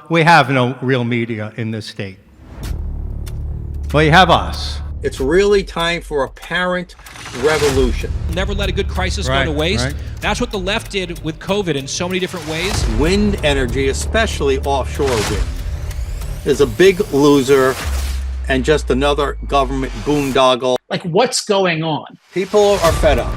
we have no real media in this state. Well, you have us. It's really time for a parent revolution. Never let a good crisis go to waste. That's what the left did with COVID in so many different ways. Wind energy, especially offshore wind, is a big loser and just another government boondoggle. Like, what's going on? People are fed up.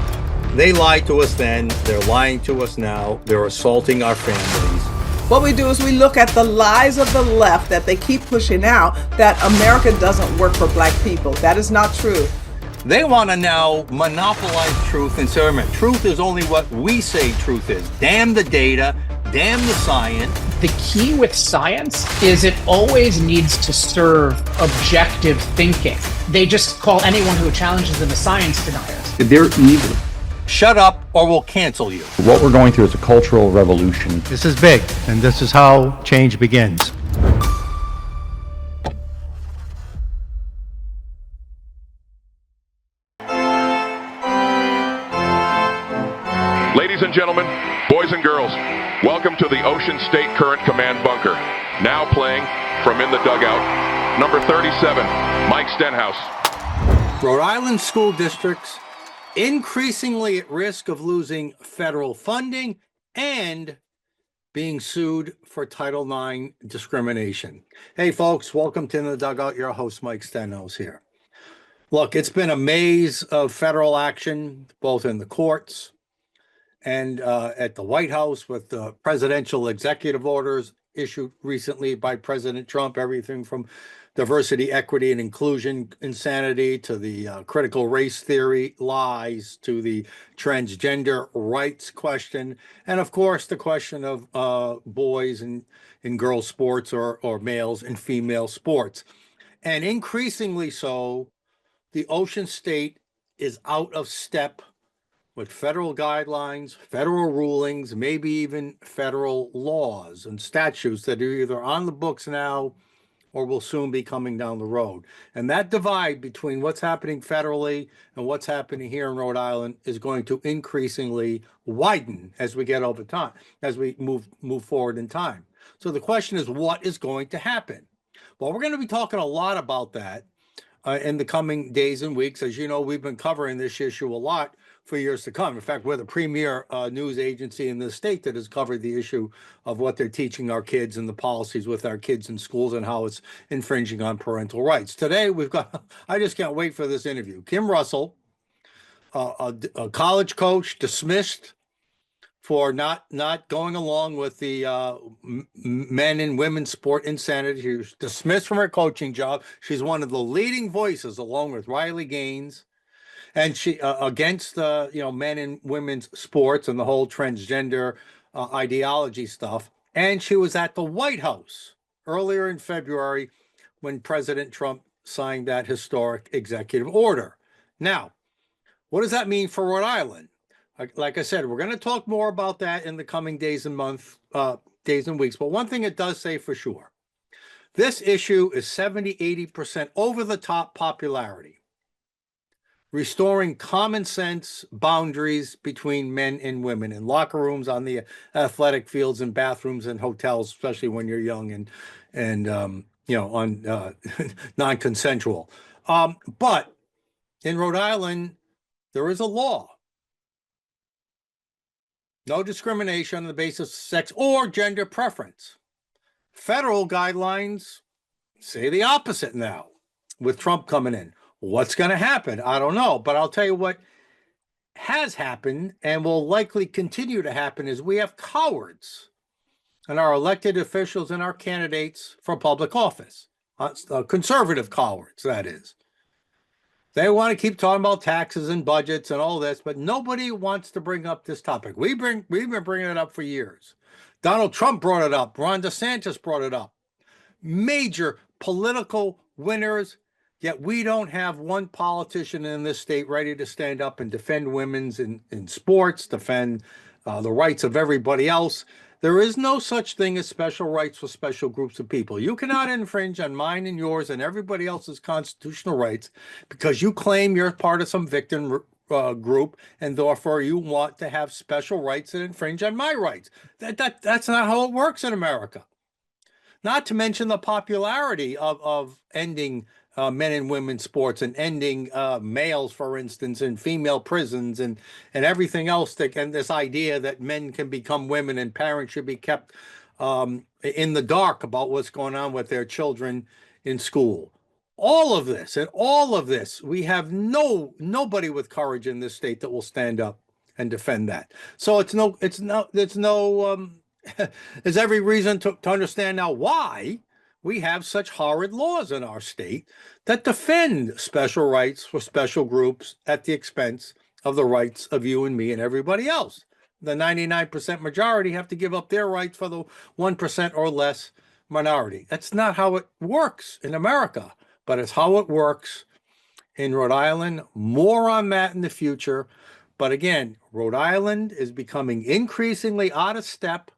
They lied to us then. They're lying to us now. They're assaulting our families. What we do is we look at the lies of the left that they keep pushing out, that America doesn't work for black people. That is not true. They want to now monopolize truth and say, truth is only what we say truth is. Damn the data, damn the science. The key with science is it always needs to serve objective thinking. They just call anyone who challenges them a science deniers. They're evil. Shut up or we'll cancel you. What we're going through is a cultural revolution. This is big, and this is how change begins. Ladies and gentlemen, boys and girls, welcome to the Ocean State Current Command Bunker. Now playing from in the dugout, number 37, Mike Stenhouse. Rhode Island school districts increasingly at risk of losing federal funding and being sued for Title IX discrimination. Hey folks, welcome to In the Dugout. Your host, Mike Stenhouse here. Look, it's been a maze of federal action, both in the courts and at the White House with the presidential executive orders issued recently by President Trump, everything from diversity, equity, and inclusion insanity to the critical race theory lies to the transgender rights question. And of course, the question of boys and girls sports or males and female sports. And increasingly so, the Ocean State is out of step with federal guidelines, federal rulings, maybe even federal laws and statutes that are either on the books now or will soon be coming down the road. And that divide between what's happening federally and what's happening here in Rhode Island is going to increasingly widen as we get over time, as we move forward in time. So the question is, what is going to happen? Well, we're going to be talking a lot about that in the coming days and weeks. As you know, we've been covering this issue a lot for years to come. In fact, we're the premier news agency in the state that has covered the issue of what they're teaching our kids and the policies with our kids in schools and how it's infringing on parental rights. Today, we've got, I just can't wait for this interview. Kim Russell, a college coach, dismissed for not going along with the men and women's sport insanity. She was dismissed from her coaching job. She's one of the leading voices, along with Riley Gaines, and she against men and women's sports and the whole transgender ideology stuff. And she was at the White House earlier in February when President Trump signed that historic executive order. Now, what does that mean for Rhode Island? Like I said, we're going to talk more about that in the coming days and weeks. But one thing it does say for sure, this issue is 70-80% over the top popularity. Restoring common sense boundaries between men and women in locker rooms, on the athletic fields, and bathrooms and hotels, especially when you're young and on non-consensual. But in Rhode Island, there is a law. No discrimination on the basis of sex or gender preference. Federal guidelines say the opposite now, with Trump coming in. What's going to happen? I don't know. But I'll tell you what has happened and will likely continue to happen is we have cowards in our elected officials and our candidates for public office. Conservative cowards, that is. They want to keep talking about taxes and budgets and all this, but nobody wants to bring up this topic. We've been bringing it up for years. Donald Trump brought it up. Ron DeSantis brought it up. Major political winners. Yet we don't have one politician in this state ready to stand up and defend women's in sports, defend the rights of everybody else. There is no such thing as special rights for special groups of people. You cannot infringe on mine and yours and everybody else's constitutional rights because you claim you're part of some victim group and therefore you want to have special rights that infringe on my rights. That's not how it works in America. not to mention the popularity of ending men and women's sports and ending males, for instance, in female prisons and everything else that, and this idea that men can become women and parents should be kept in the dark about what's going on with their children in school. All of this and all of this, we have nobody with courage in this state that will stand up and defend that. So there's every reason to understand now why we have such horrid laws in our state that defend special rights for special groups at the expense of the rights of you and me and everybody else. The 99% majority have to give up their rights for the 1% or less minority. That's not how it works in America, but it's how it works in Rhode Island. More on that in the future. But again, Rhode Island is becoming increasingly out of step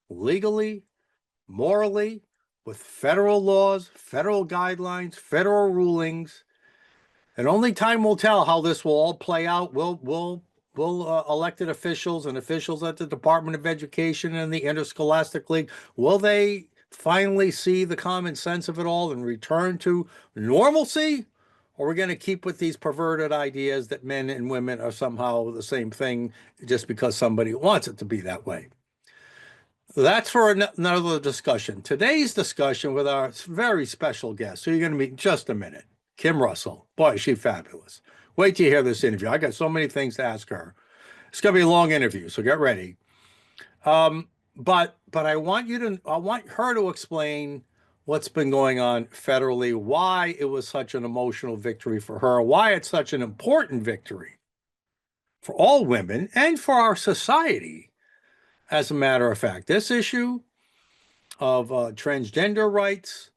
legally, morally, with federal laws, federal guidelines, federal rulings. And only time will tell how this will all play out. Will elected officials and officials at the Department of Education and the Interscholastic League, will they finally see the common sense of it all and return to normalcy? Or we're going to keep with these perverted ideas that men and women are somehow the same thing just because somebody wants it to be that way. That's for another discussion. Today's discussion with our very special guest, who you're going to meet in just a minute, Kim Russell. Boy, is she fabulous. Wait till you hear this interview. I got so many things to ask her. It's going to be a long interview, so get ready. But I want her to explain what's been going on federally, why it was such an emotional victory for her, why it's such an important victory for all women and for our society. As a matter of fact, this issue of transgender rights,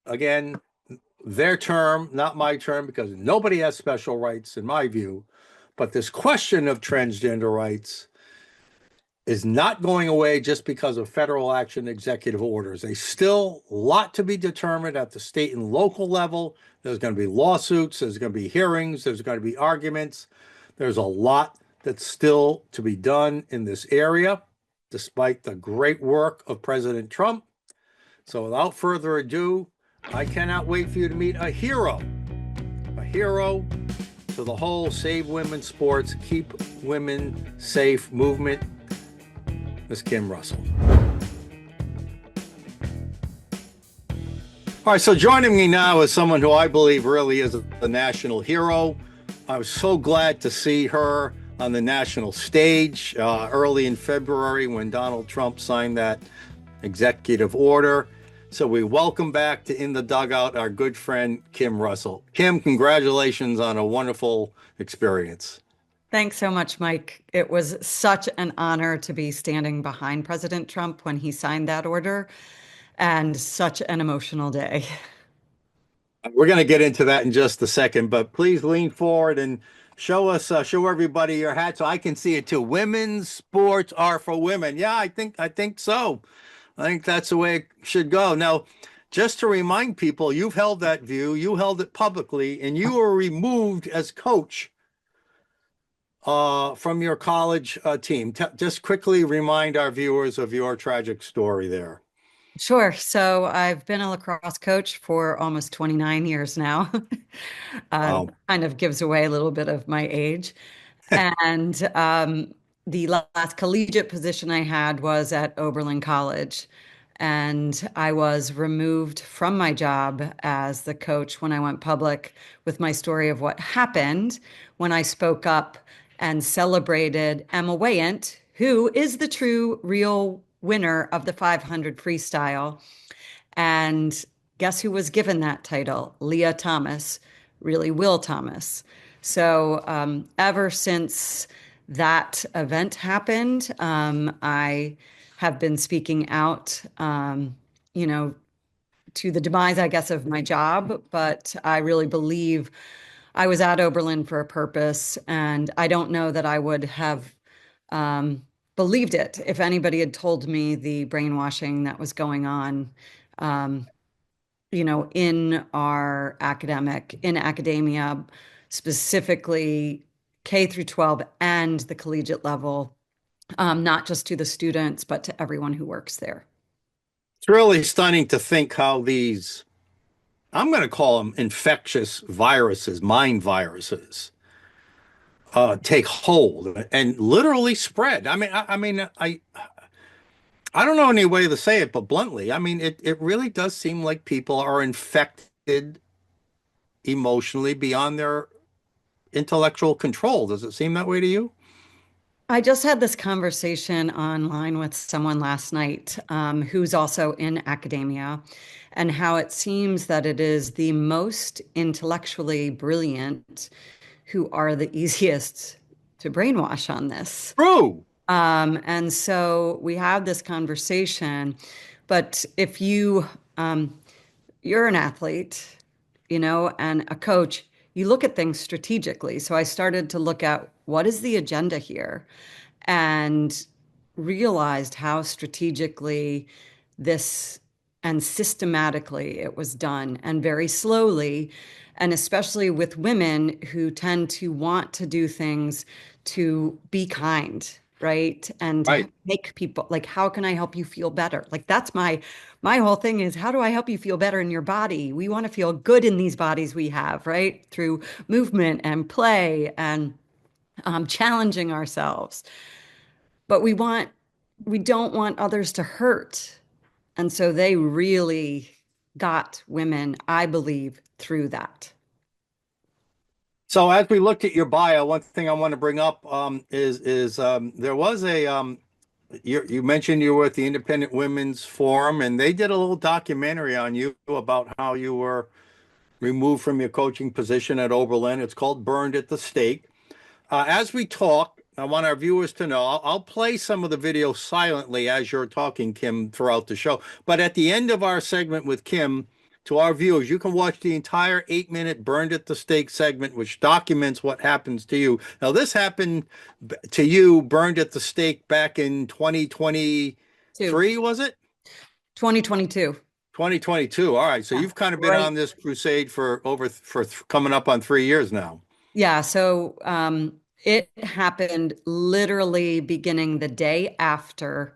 again, their term, not my term, because nobody has special rights in my view, but this question of transgender rights is not going away just because of federal action, executive orders. There's still a lot to be determined at the state and local level. There's going to be lawsuits, there's going to be hearings, there's going to be arguments. There's a lot that's still to be done in this area, despite the great work of President Trump. So without further ado, I cannot wait for you to meet a hero to the whole Save Women's Sports, Keep Women Safe movement, Miss Kim Russell. All right, so joining me now is someone who I believe really is a national hero. I was so glad to see her on the national stage early in February when Donald Trump signed that executive order. So we welcome back to In the Dugout our good friend, Kim Russell. Kim, congratulations on a wonderful experience. Thanks so much, Mike. It was such an honor to be standing behind President Trump when he signed that order, and such an emotional day. We're going to get into that in just a second, but please lean forward and show everybody your hat so I can see it too. Women's sports are for women. Yeah, I think so. I think that's the way it should go. Now, just to remind people, you've held that view, you held it publicly, and you were removed as coach from your college team. Just quickly remind our viewers of your tragic story there. Sure. So I've been a lacrosse coach for almost 29 years now. Wow. Kind of gives away a little bit of my age. And the last collegiate position I had was at Oberlin College. And I was removed from my job as the coach when I went public with my story of what happened when I spoke up and celebrated Emma Wayant, who is the true, real winner of the 500 freestyle. And guess who was given that title? Leah Thomas, really Will Thomas. So ever since that event happened, I have been speaking out, to the demise, I guess, of my job. But I really believe I was at Oberlin for a purpose, and I don't know that I would have believed it if anybody had told me the brainwashing that was going on, in academia, specifically K through 12 and the collegiate level, not just to the students, but to everyone who works there. It's really stunning to think how these, I'm going to call them infectious viruses, mind viruses, take hold and literally spread. I don't know any way to say it, but bluntly, I mean, it really does seem like people are infected emotionally beyond their intellectual control. Does it seem that way to you? I just had this conversation online with someone last night who's also in academia, and how it seems that it is the most intellectually brilliant who are the easiest to brainwash on this. True. And so we have this conversation, but if you're an athlete, and a coach, you look at things strategically. So I started to look at what is the agenda here, and realized how strategically this and systematically it was done, and very slowly, and especially with women who tend to want to do things to be kind, right? And to Right. make people like, how can I help you feel better? Like that's my whole thing is, how do I help you feel better in your body? We want to feel good in these bodies we have, right? Through movement and play and challenging ourselves. But we don't want others to hurt. And so they really got women, I believe, through that. So as we looked at your bio, one thing I want to bring up is there was a you mentioned you were at the Independent Women's Forum, and they did a little documentary on you about how you were removed from your coaching position at Oberlin. It's called Burned at the Stake. As we talk, I want our viewers to know I'll play some of the video silently as you're talking, Kim, throughout the show. But at the end of our segment with Kim, to our viewers, you can watch the entire 8 minute Burned at the Stake segment, which documents what happens to you. Now, this happened to you, burned at the stake, back in 2023, was it? 2022. 2022. All right. So Yeah, you've kind of been right. on this crusade coming up on 3 years now. Yeah, so it happened literally beginning the day after.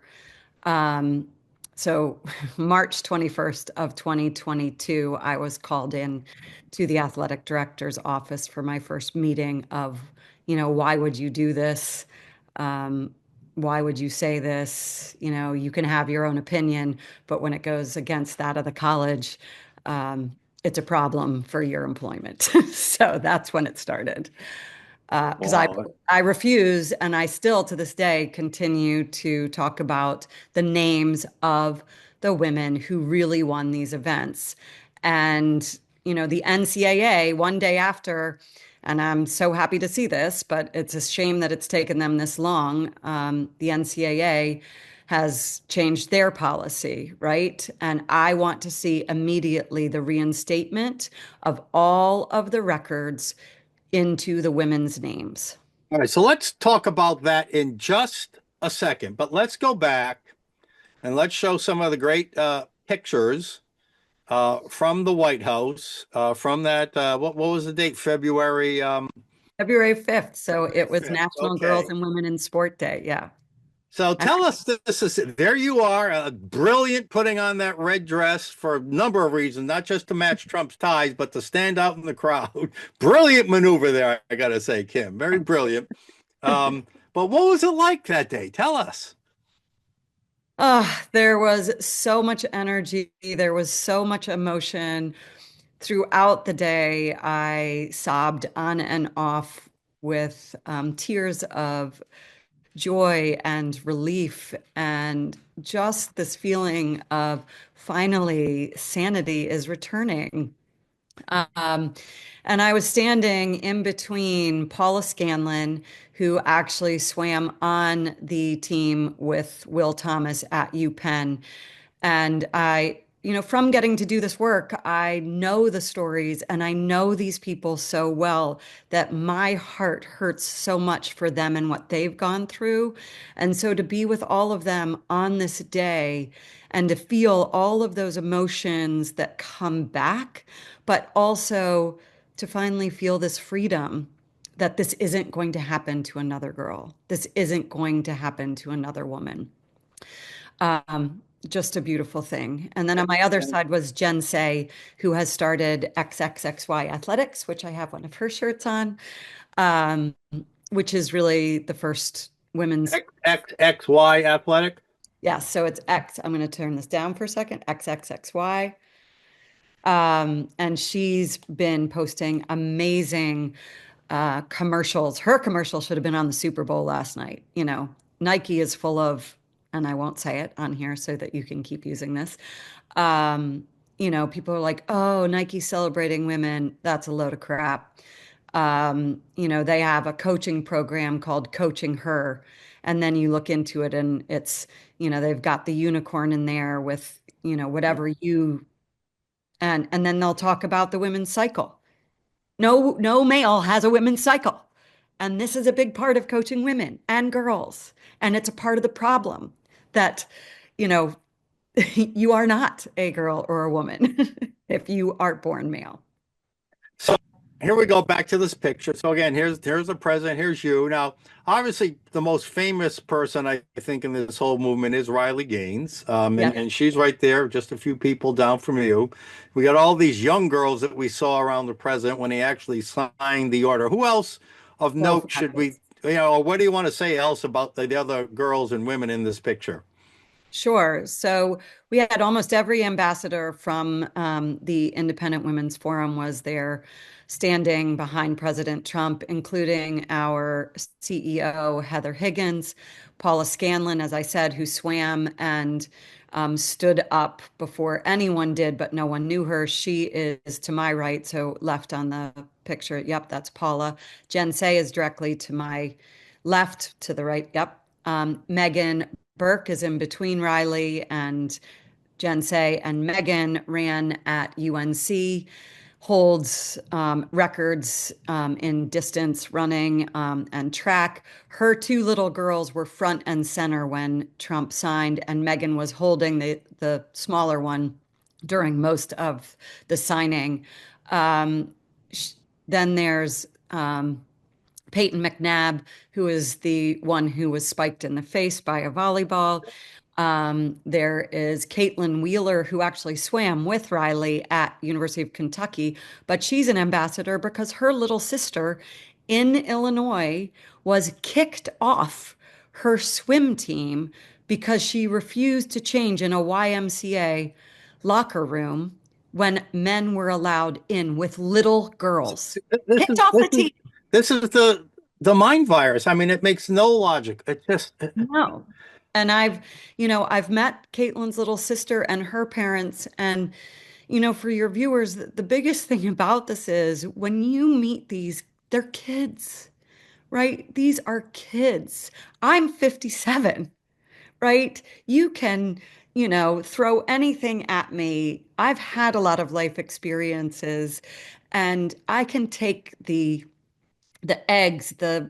Um, so March 21st of 2022, I was called in to the athletic director's office for my first meeting of, why would you do this? Um, why would you say this? You can have your own opinion, but when it goes against that of the college, it's a problem for your employment. So that's when it started. Because Wow. I refuse, and I still to this day continue to talk about the names of the women who really won these events. And, the NCAA, one day after, and I'm so happy to see this, but it's a shame that it's taken them this long. The NCAA has changed their policy, right? And I want to see immediately the reinstatement of all of the records into the women's names. All right, so let's talk about that in just a second, but let's go back and let's show some of the great pictures from the White House from that. What was the date? February February 5th. So it was 5th. National Okay. Girls and Women in Sport Day. Yeah. So And tell us this is there you are, brilliant putting on that red dress for a number of reasons, not just to match Trump's ties, but to stand out in the crowd. Brilliant maneuver there, I gotta say, Kim. Very brilliant. But what was it like that day? Tell us. there was so much energy. There was so much emotion throughout the day. I sobbed on and off with tears of joy and relief, and just this feeling of finally sanity is returning. Um, and I was standing in between Paula Scanlon, who actually swam on the team with Will Thomas at UPenn. And from getting to do this work, I know the stories and I know these people so well that my heart hurts so much for them and what they've gone through. And so to be with all of them on this day and to feel all of those emotions that come back, but also to finally feel this freedom that this isn't going to happen to another girl. This isn't going to happen to another woman. just a beautiful thing. And then on my other side was Jen Say, who has started XXXY Athletics, which I have one of her shirts on, um, which is really the first women's. XY Athletic. Yeah, so it's X. I'm going to turn this down for a second. XXXY. And she's been posting amazing commercials. Her commercial should have been on the Super Bowl last night. You know, Nike is full of, and I won't say it on here so that you can keep using this. Um, you know, people are like, oh, Nike celebrating women. That's a load of crap. You know, they have a coaching program called Coaching Her. And then you look into it and it's, you know, they've got the unicorn in there with, you know, whatever you, and then they'll talk about the women's cycle. No male has a women's cycle. And this is a big part of coaching women and girls. And it's a part of the problem that, you know, you are not a girl or a woman if you are born male. So here we go back to this picture. So again, here's the president. Here's you. Now, obviously, the most famous person I think in this whole movement is Riley Gaines, Yes. and she's right there, just a few people down from you. We got all these young girls that we saw around the president when he actually signed the order. Who else of So note should we, you know, what do you want to say else about the other girls and women in this picture? Sure. So we had almost every ambassador from the Independent Women's Forum was there standing behind President Trump, including our CEO, Heather Higgins, Paula Scanlon, as I said, who swam and stood up before anyone did, but no one knew her. She is to my right, so left on the picture. Yep, that's Paula. Jen Say is directly to my left, to the right. Yep. Megan Burke is in between Riley and Jen Say, and Megan ran at UNC, holds records in distance running and track. Her two little girls were front and center when Trump signed, and Megan was holding the smaller one during most of the signing. Um, then there's Peyton McNabb, who is the one who was spiked in the face by a volleyball. There is Caitlin Wheeler, who actually swam with Riley at University of Kentucky, but she's an ambassador because her little sister in Illinois was kicked off her swim team because she refused to change in a YMCA locker room when men were allowed in with little girls. This Kicked is off this the is team. this is the mind virus. I mean, it makes no logic. It just No. And I've met Caitlin's little sister and her parents. And, you know, for your viewers, the biggest thing about this is when you meet these, they're kids, right? These are kids. I'm 57, right? You can, you know, throw anything at me. I've had a lot of life experiences and I can take the eggs, the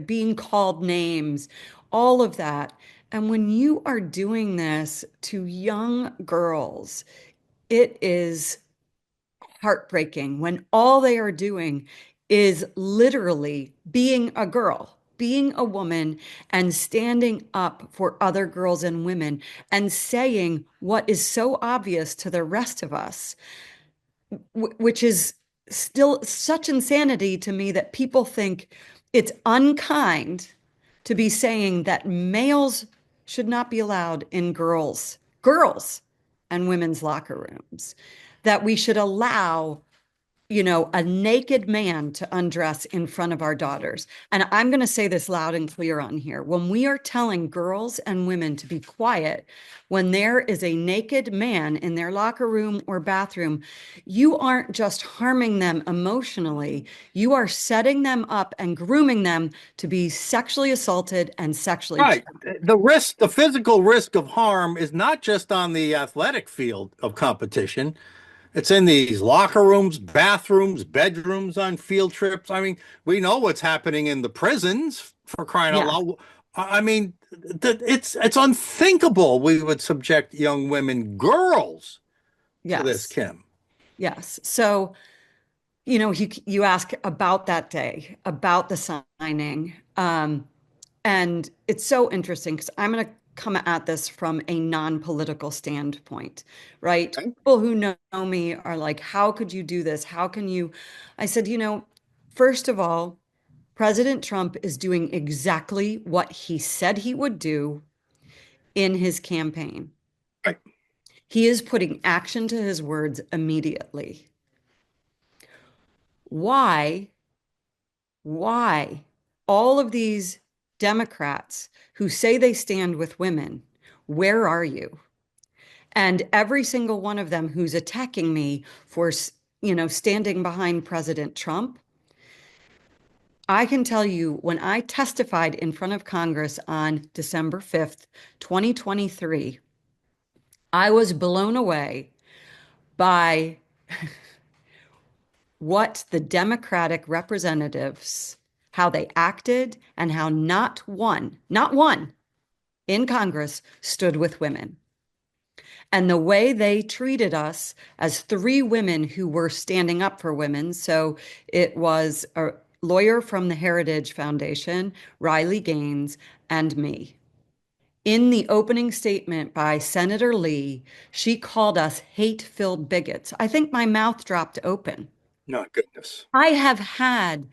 being called names, all of that. And when you are doing this to young girls, it is heartbreaking when all they are doing is literally being a girl, being a woman, and standing up for other girls and women and saying what is so obvious to the rest of us, which is still such insanity to me that people think it's unkind to be saying that males should not be allowed in girls and women's locker rooms, that we should allow, you know, a naked man to undress in front of our daughters. And I'm going to say this loud and clear on here. When we are telling girls and women to be quiet, when there is a naked man in their locker room or bathroom, you aren't just harming them emotionally, you are setting them up and grooming them to be sexually assaulted and sexually right. The physical risk of harm is not just on the athletic field of competition. It's in these locker rooms, bathrooms, bedrooms, on field trips. I mean, we know what's happening in the prisons, for crying out Yeah. loud. I mean, it's unthinkable we would subject young women, girls, to this, Yes. Kim. Yes. So, you know, you ask about that day, about the signing. And it's so interesting because I'm going to come at this from a non-political standpoint, right? Okay. People who know me are like, how could you do this? How can you? I said, first of all, President Trump is doing exactly what he said he would do in his campaign. Right. He is putting action to his words immediately. Why all of these Democrats who say they stand with women, where are you? And every single one of them who's attacking me for, standing behind President Trump, I can tell you when I testified in front of Congress on December 5th, 2023, I was blown away by what the Democratic representatives, how they acted, and how not one in Congress stood with women. And the way they treated us as three women who were standing up for women. So it was a lawyer from the Heritage Foundation, Riley Gaines, and me. In the opening statement by Senator Lee, she called us hate-filled bigots. I think my mouth dropped open. No, goodness. I have had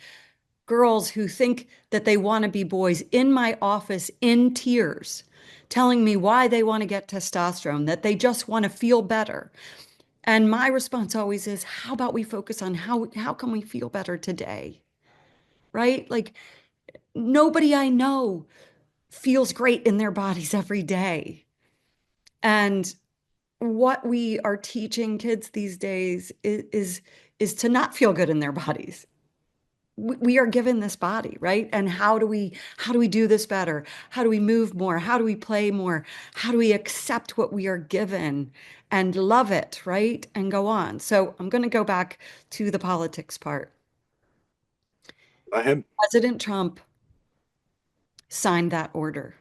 girls who think that they want to be boys in my office in tears, telling me why they want to get testosterone, that they just want to feel better. And my response always is, how about we focus on how can we feel better today? Right? Like nobody I know feels great in their bodies every day. And what we are teaching kids these days is to not feel good in their bodies. We are given this body, right? And how do we do this better? How do we move more? How do we play more? How do we accept what we are given and love it, right? And go on. So I'm going to go back to the politics part. Go ahead. President Trump signed that order.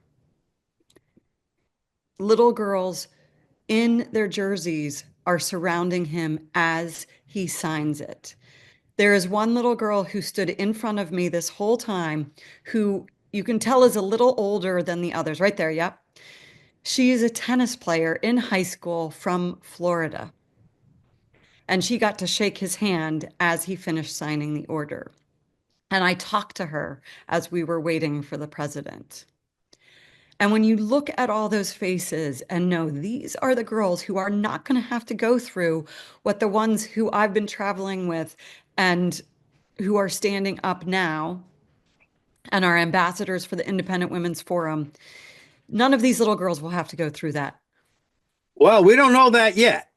Little girls in their jerseys are surrounding him as he signs it. There is one little girl who stood in front of me this whole time who you can tell is a little older than the others. Right there, yep. She is a tennis player in high school from Florida. And she got to shake his hand as he finished signing the order. And I talked to her as we were waiting for the president. And when you look at all those faces and know these are the girls who are not going to have to go through what the ones who I've been traveling with and who are standing up now and are ambassadors for the Independent Women's Forum, none of these little girls will have to go through that. Well, we don't know that yet.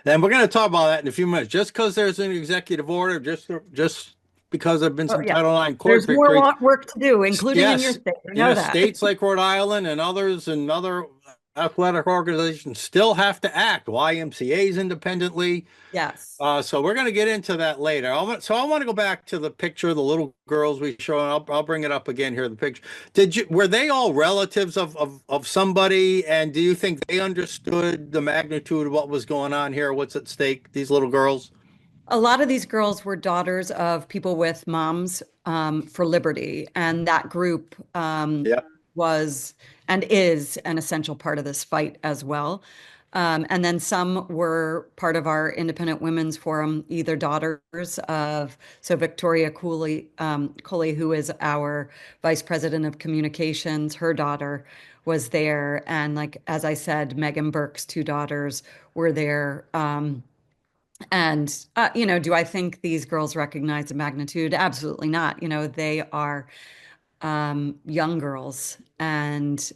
And we're going to talk about that in a few minutes. Just because there's an executive order, just because there've been some Title IX court There's more victories. work to do, including in your Yes, state. You know that. states like Rhode Island and others and other athletic organizations still have to act. YMCA's independently. Yes. So we're going to get into that later. I want to go back to the picture of the little girls we show, and I'll bring it up again here. The picture. Were they all relatives of somebody? And do you think they understood the magnitude of what was going on here? What's at stake? These little girls. A lot of these girls were daughters of people with Moms for Liberty, and that group was and is an essential part of this fight as well. And then some were part of our Independent Women's Forum, either daughters of, so Victoria Cooley, who is our Vice President of Communications, her daughter was there. And like, as I said, Megan Burke's two daughters were there. Do I think these girls recognize the magnitude? Absolutely not. They are young girls. And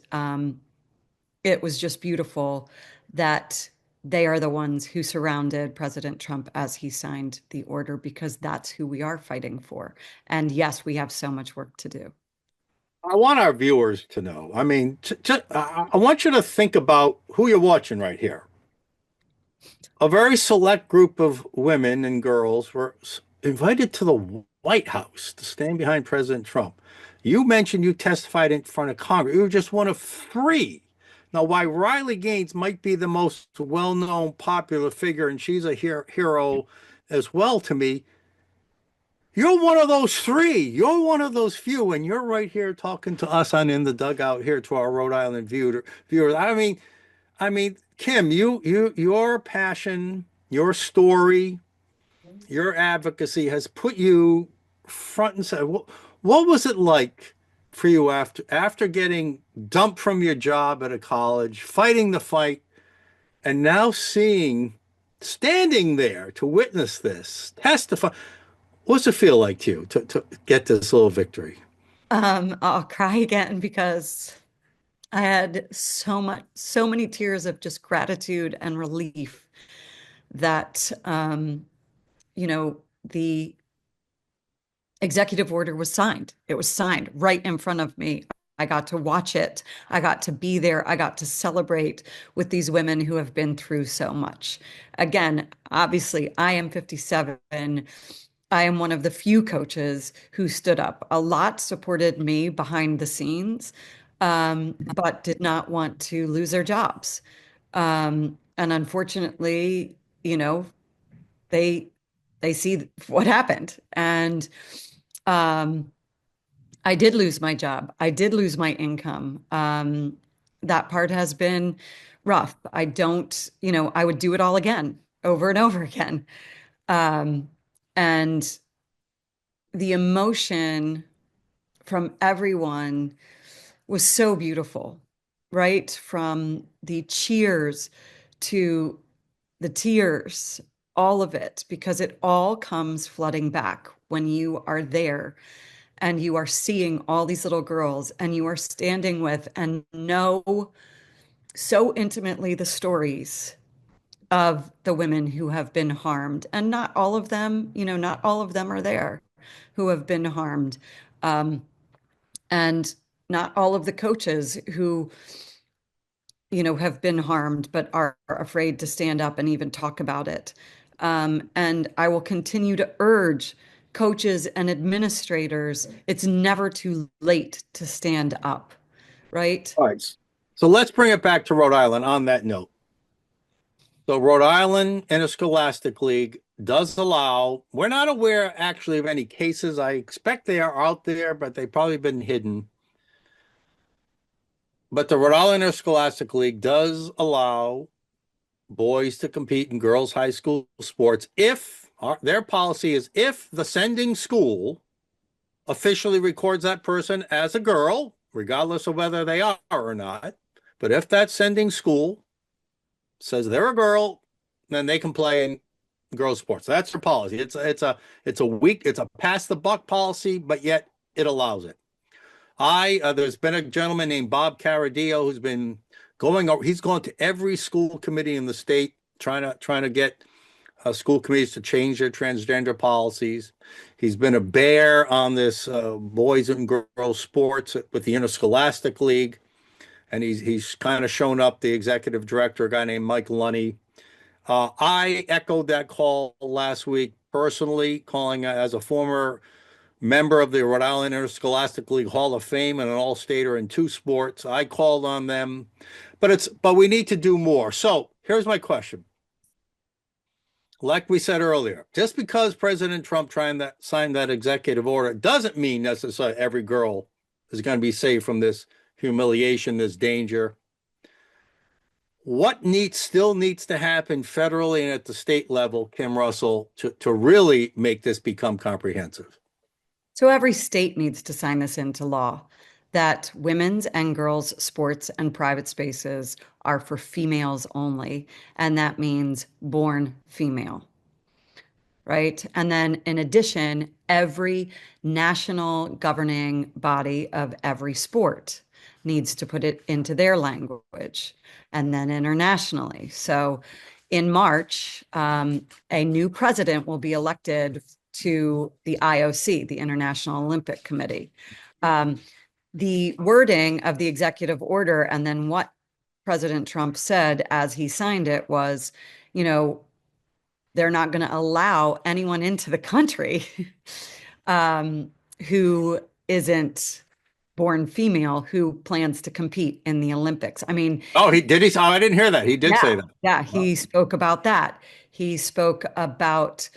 it was just beautiful that they are the ones who surrounded President Trump as he signed the order, because that's who we are fighting for. And yes, we have so much work to do. I want our viewers to know. I mean, I want you to think about who you're watching right here. A very select group of women and girls were invited to the White House to stand behind President Trump. You mentioned you testified in front of Congress. You were just one of three. Now, why Riley Gaines might be the most well-known, popular figure, and she's a hero as well to me, You're one of those three. You're one of those few, and you're right here talking to us on In the Dugout here to our Rhode Island viewers. I mean, Kim, your passion, your story, your advocacy has put you front and center. What was it like for you after getting dumped from your job at a college, fighting the fight, and now standing there to witness this, testify? What's it feel like to you to get this little victory? I'll cry again because I had so many tears of just gratitude and relief that, the executive order was signed. It was signed right in front of me. I got to watch it. I got to be there. I got to celebrate with these women who have been through so much. Again, obviously, I am 57. I am one of the few coaches who stood up. A lot supported me behind the scenes, but did not want to lose their jobs. And unfortunately, they they see what happened. And I did lose my job. I did lose my income. That part has been rough. I don't, I would do it all again, over and over again. And the emotion from everyone was so beautiful, right? From the cheers to the tears, all of it, because it all comes flooding back when you are there and you are seeing all these little girls and you are standing with and know so intimately the stories of the women who have been harmed. And not all of them, not all of them are there who have been harmed. And not all of the coaches who, have been harmed, but are afraid to stand up and even talk about it. And I will continue to urge coaches and administrators, it's never too late to stand up, right? All right. So let's bring it back to Rhode Island on that note. So Rhode Island Interscholastic League does allow, we're not aware actually of any cases. I expect they are out there, but they've probably been hidden. But the Rhode Island Interscholastic League does allow boys to compete in girls' high school sports if their policy is if the sending school officially records that person as a girl, regardless of whether they are or not. But if that sending school says they're a girl, then they can play in girls' sports. That's their policy. It's a pass the buck policy, but yet it allows it. There's been a gentleman named Bob Caradillo who's been going over. He's gone to every school committee in the state trying to get school committees to change their transgender policies. He's been a bear on this boys and girls sports with the Interscholastic League, and he's kind of shown up. The executive director, a guy named Mike Lunny. I echoed that call last week personally, calling as a former member of the Rhode Island Interscholastic League Hall of Fame and an all-stater in 2 sports. I called on them, but we need to do more. So here's my question. Like we said earlier, just because President Trump signed that executive order doesn't mean necessarily every girl is going to be saved from this humiliation, this danger. What still needs to happen federally and at the state level, Kim Russell, to really make this become comprehensive? So every state needs to sign this into law that women's and girls' sports and private spaces are for females only. And that means born female, right? And then in addition, every national governing body of every sport needs to put it into their language and then internationally. So in March, a new president will be elected to the IOC, the International Olympic Committee. The wording of the executive order and then what President Trump said as he signed it was, they're not going to allow anyone into the country who isn't born female who plans to compete in the Olympics. I mean, oh, I didn't hear that. He did say that. Yeah, he spoke about that. He spoke about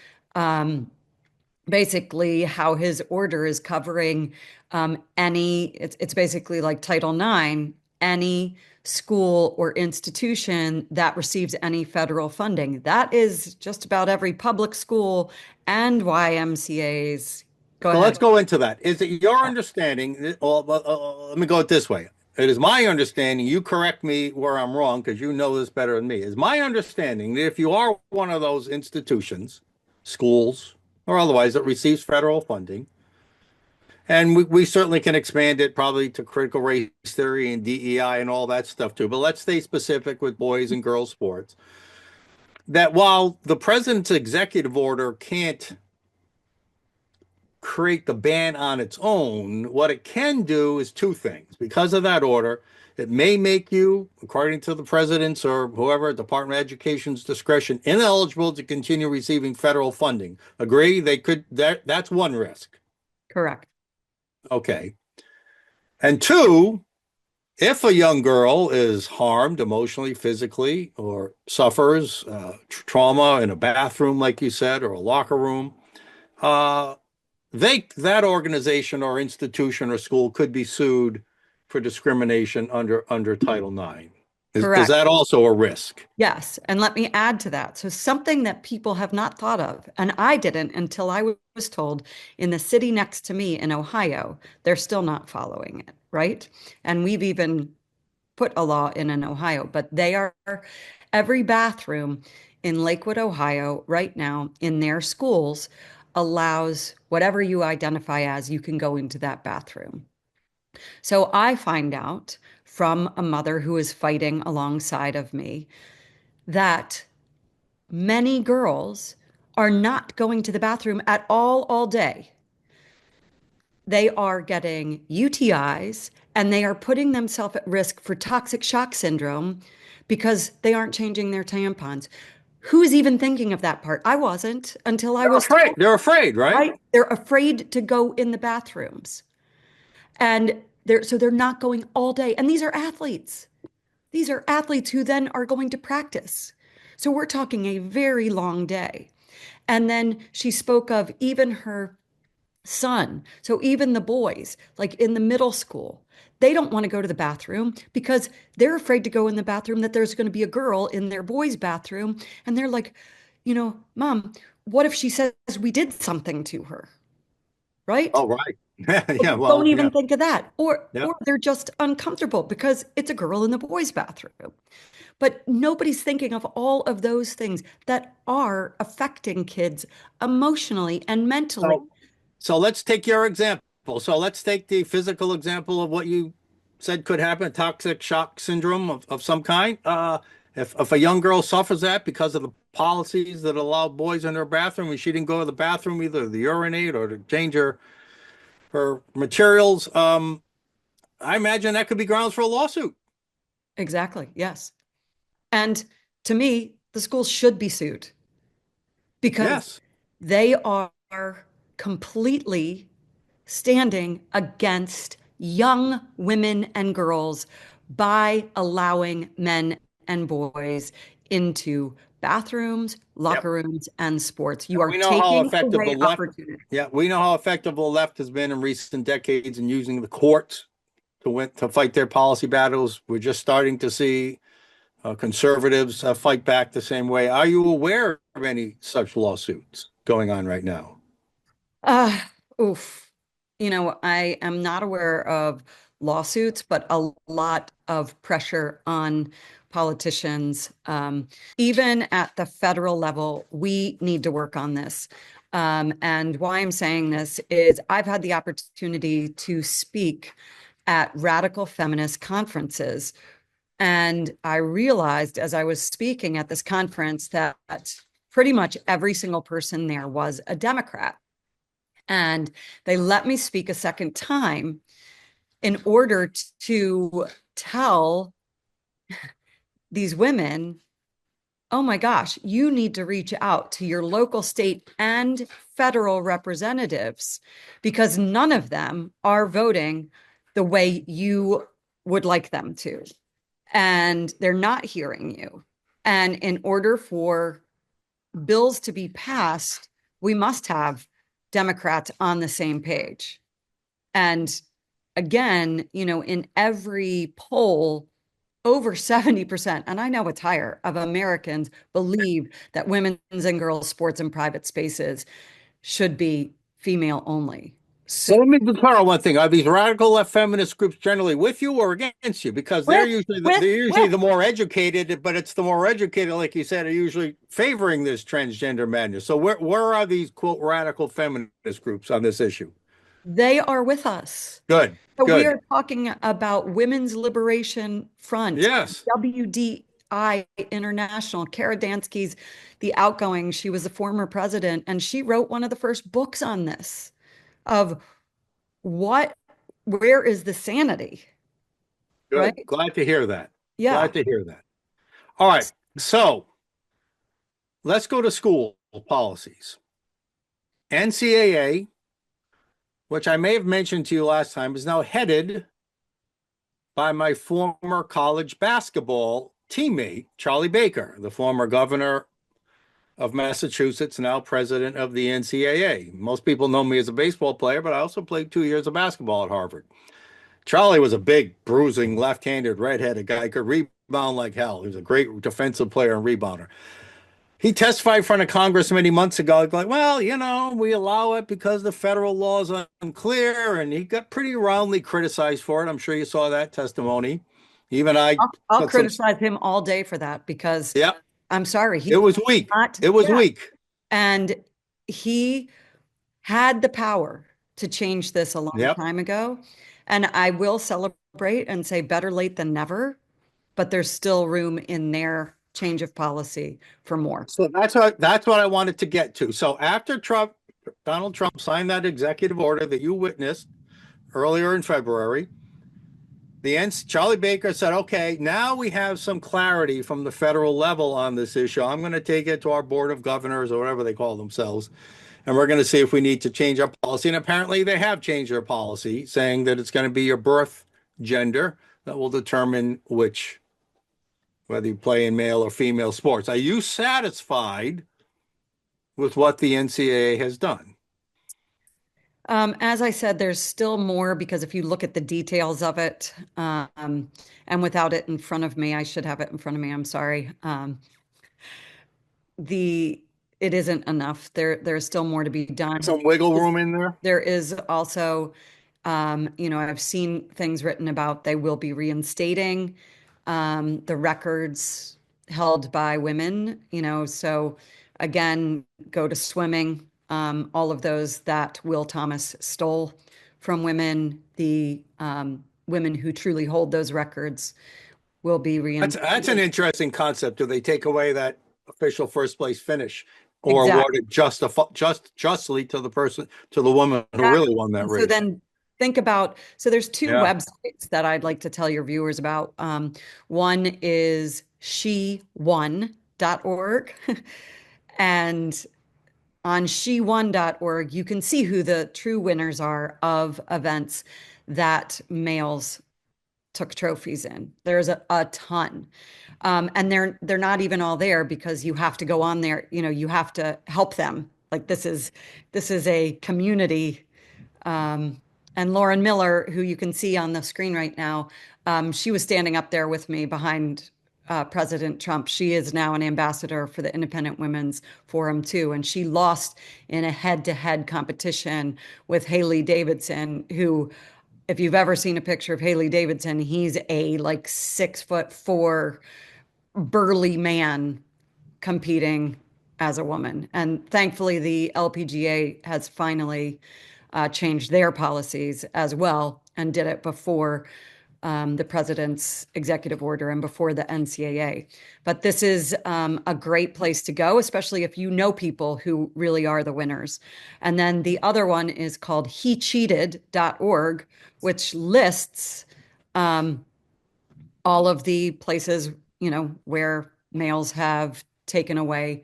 basically how his order is covering it's basically like Title IX, any school or institution that receives any federal funding. That is just about every public school and YMCA's. Go So let's ahead. go into that. Is it your understanding? Let me go it this way. It is my understanding, you correct me where I'm wrong because you know this better than me. Is my understanding that if you are one of those institutions, schools, or otherwise that receives federal funding, and we certainly can expand it probably to critical race theory and DEI and all that stuff too, but let's stay specific with boys and girls sports, that while the president's executive order can't create the ban on its own, what it can do is two things. Because of that order, it may make you, according to the president's or whoever, Department of Education's discretion, ineligible to continue receiving federal funding. Agree? They could, that's one risk. Correct. Okay. And two, if a young girl is harmed emotionally, physically, or suffers trauma in a bathroom, like you said, or a locker room, that organization or institution or school could be sued for discrimination under Title IX. Is Correct. that also a risk? Yes. And let me add to that. So, something that people have not thought of, and I didn't until I was told in the city next to me in Ohio, they're still not following it, right? And we've even put a law in Ohio, but every bathroom in Lakewood, Ohio, right now in their schools allows whatever you identify as, you can go into that bathroom. So I find out from a mother who is fighting alongside of me that many girls are not going to the bathroom at all day. They are getting UTIs and they are putting themselves at risk for toxic shock syndrome because they aren't changing their tampons. Who's even thinking of that part? I wasn't until I was afraid. told, They're afraid, right? right? They're afraid to go in the bathrooms. And they're not going all day. And these are athletes. These are athletes who then are going to practice. So we're talking a very long day. And then she spoke of even her son. So even the boys, like in the middle school, they don't want to go to the bathroom because they're afraid to go in the bathroom that there's going to be a girl in their boys' bathroom. And they're like, Mom, what if she says we did something to her? Right? Oh, right. Yeah, well, Don't even yeah. think of that. Or Yeah. they're just uncomfortable because it's a girl in the boys' bathroom. But nobody's thinking of all of those things that are affecting kids emotionally and mentally. So let's take your example. So let's take the physical example of what you said could happen, toxic shock syndrome of some kind. If a young girl suffers that because of the policies that allow boys in their bathroom and she didn't go to the bathroom either to urinate or to change her materials, I imagine that could be grounds for a lawsuit. Exactly. Yes. And to me, the schools should be sued because Yes. they are completely standing against young women and girls by allowing men and boys into bathrooms, locker rooms, and sports. You are We know how taking effective away the left. opportunity. Yeah, we know how effective the left has been in recent decades in using the courts to fight their policy battles. We're just starting to see conservatives fight back the same way. Are you aware of any such lawsuits going on right now? Oof. I am not aware of lawsuits, but a lot of pressure on politicians. Even at the federal level, we need to work on this. And why I'm saying this is I've had the opportunity to speak at radical feminist conferences. And I realized as I was speaking at this conference that pretty much every single person there was a Democrat. And they let me speak a second time in order to tell these women, oh my gosh, you need to reach out to your local, state, and federal representatives because none of them are voting the way you would like them to. And they're not hearing you. And in order for bills to be passed, we must have Democrats on the same page. And again, in every poll, over 70%, and I know it's higher, of Americans believe that women's and girls' sports and private spaces should be female only. So let me just clarify one thing. Are these radical left feminist groups generally with you or against you? Because they're usually the more educated, but it's the more educated, like you said, are usually favoring this transgender madness. So where are these, quote, radical feminist groups on this issue? They are with us. Good. So Good. we are talking about Women's Liberation Front, Yes. WDI International, Kara Dansky's the outgoing. She was the former president, and she wrote one of the first books on this of where is the sanity? Good. Right? Glad to hear that. Yeah. Glad to hear that. All right. So let's go to school policies. NCAA, which I may have mentioned to you last time, is now headed by my former college basketball teammate, Charlie Baker, the former governor of Massachusetts, now president of the NCAA. Most people know me as a baseball player, but I also played 2 years of basketball at Harvard. Charlie was a big, bruising, left-handed, redheaded guy, could rebound like hell. He was a great defensive player and rebounder. He testified in front of Congress many months ago, like, well, we allow it because the federal law is unclear, and he got pretty roundly criticized for it. I'm sure you saw that testimony. Even I'll criticize him all day for that because I'm sorry. It was weak. It was weak. And he had the power to change this a long time ago. And I will celebrate and say better late than never, but there's still room in their change of policy for more. So that's what I wanted to get to. So after Donald Trump signed that executive order that you witnessed earlier in February, Charlie Baker said, okay, now we have some clarity from the federal level on this issue. I'm going to take it to our board of governors or whatever they call themselves, and we're going to see if we need to change our policy. And apparently they have changed their policy, saying that it's going to be your birth gender that will determine whether you play in male or female sports. Are you satisfied with what the NCAA has done? As I said, there's still more because if you look at the details of it, and without it in front of me, I should have it in front of me. I'm sorry. It isn't enough. There's still more to be done. Some wiggle room in there. There is also, I've seen things written about they will be reinstating the records held by women. So again, go to swimming. All of those that Will Thomas stole from women, the women who truly hold those records will be reinstated. That's an interesting concept. Do they take away that official first place finish or award it justly to the woman who really won that race? So then think about, there's two websites that I'd like to tell your viewers about. One is shewon.org and on shewon.org, you can see who the true winners are of events that males took trophies in. There's a ton. And they're not even all there because you have to go on there, you have to help them. Like this is a community. And Lauren Miller, who you can see on the screen right now, she was standing up there with me behind President Trump. She is now an ambassador for the Independent Women's Forum too. And she lost in a head-to-head competition with Haley Davidson, who, if you've ever seen a picture of Haley Davidson, he's a 6'4" burly man competing as a woman. And thankfully the LPGA has finally changed their policies as well and did it before the president's executive order and before the NCAA. But this is a great place to go, especially if you know people who really are the winners. And then the other one is called hecheated.org, which lists all of the places, where males have taken away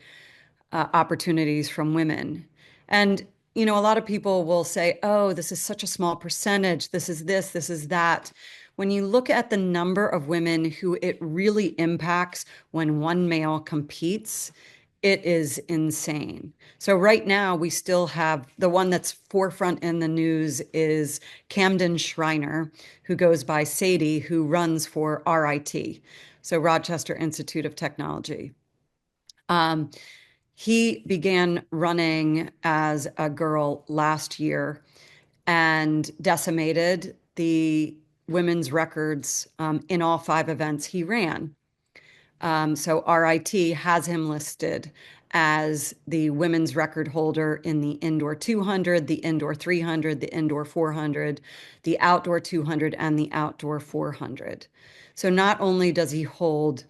opportunities from women. And, a lot of people will say, oh, this is such a small percentage. This is that. When you look at the number of women who it really impacts when one male competes, It is insane. So right now we still have the one that's forefront in the news is Camden Schreiner, who goes by Sadie, who runs for RIT, so Rochester Institute of Technology. He began running as a girl last year and decimated the women's records in all 5 events he ran. So RIT has him listed as the women's record holder in the indoor 200, the indoor 300, the indoor 400, the outdoor 200, and the outdoor 400. So not only does he hold,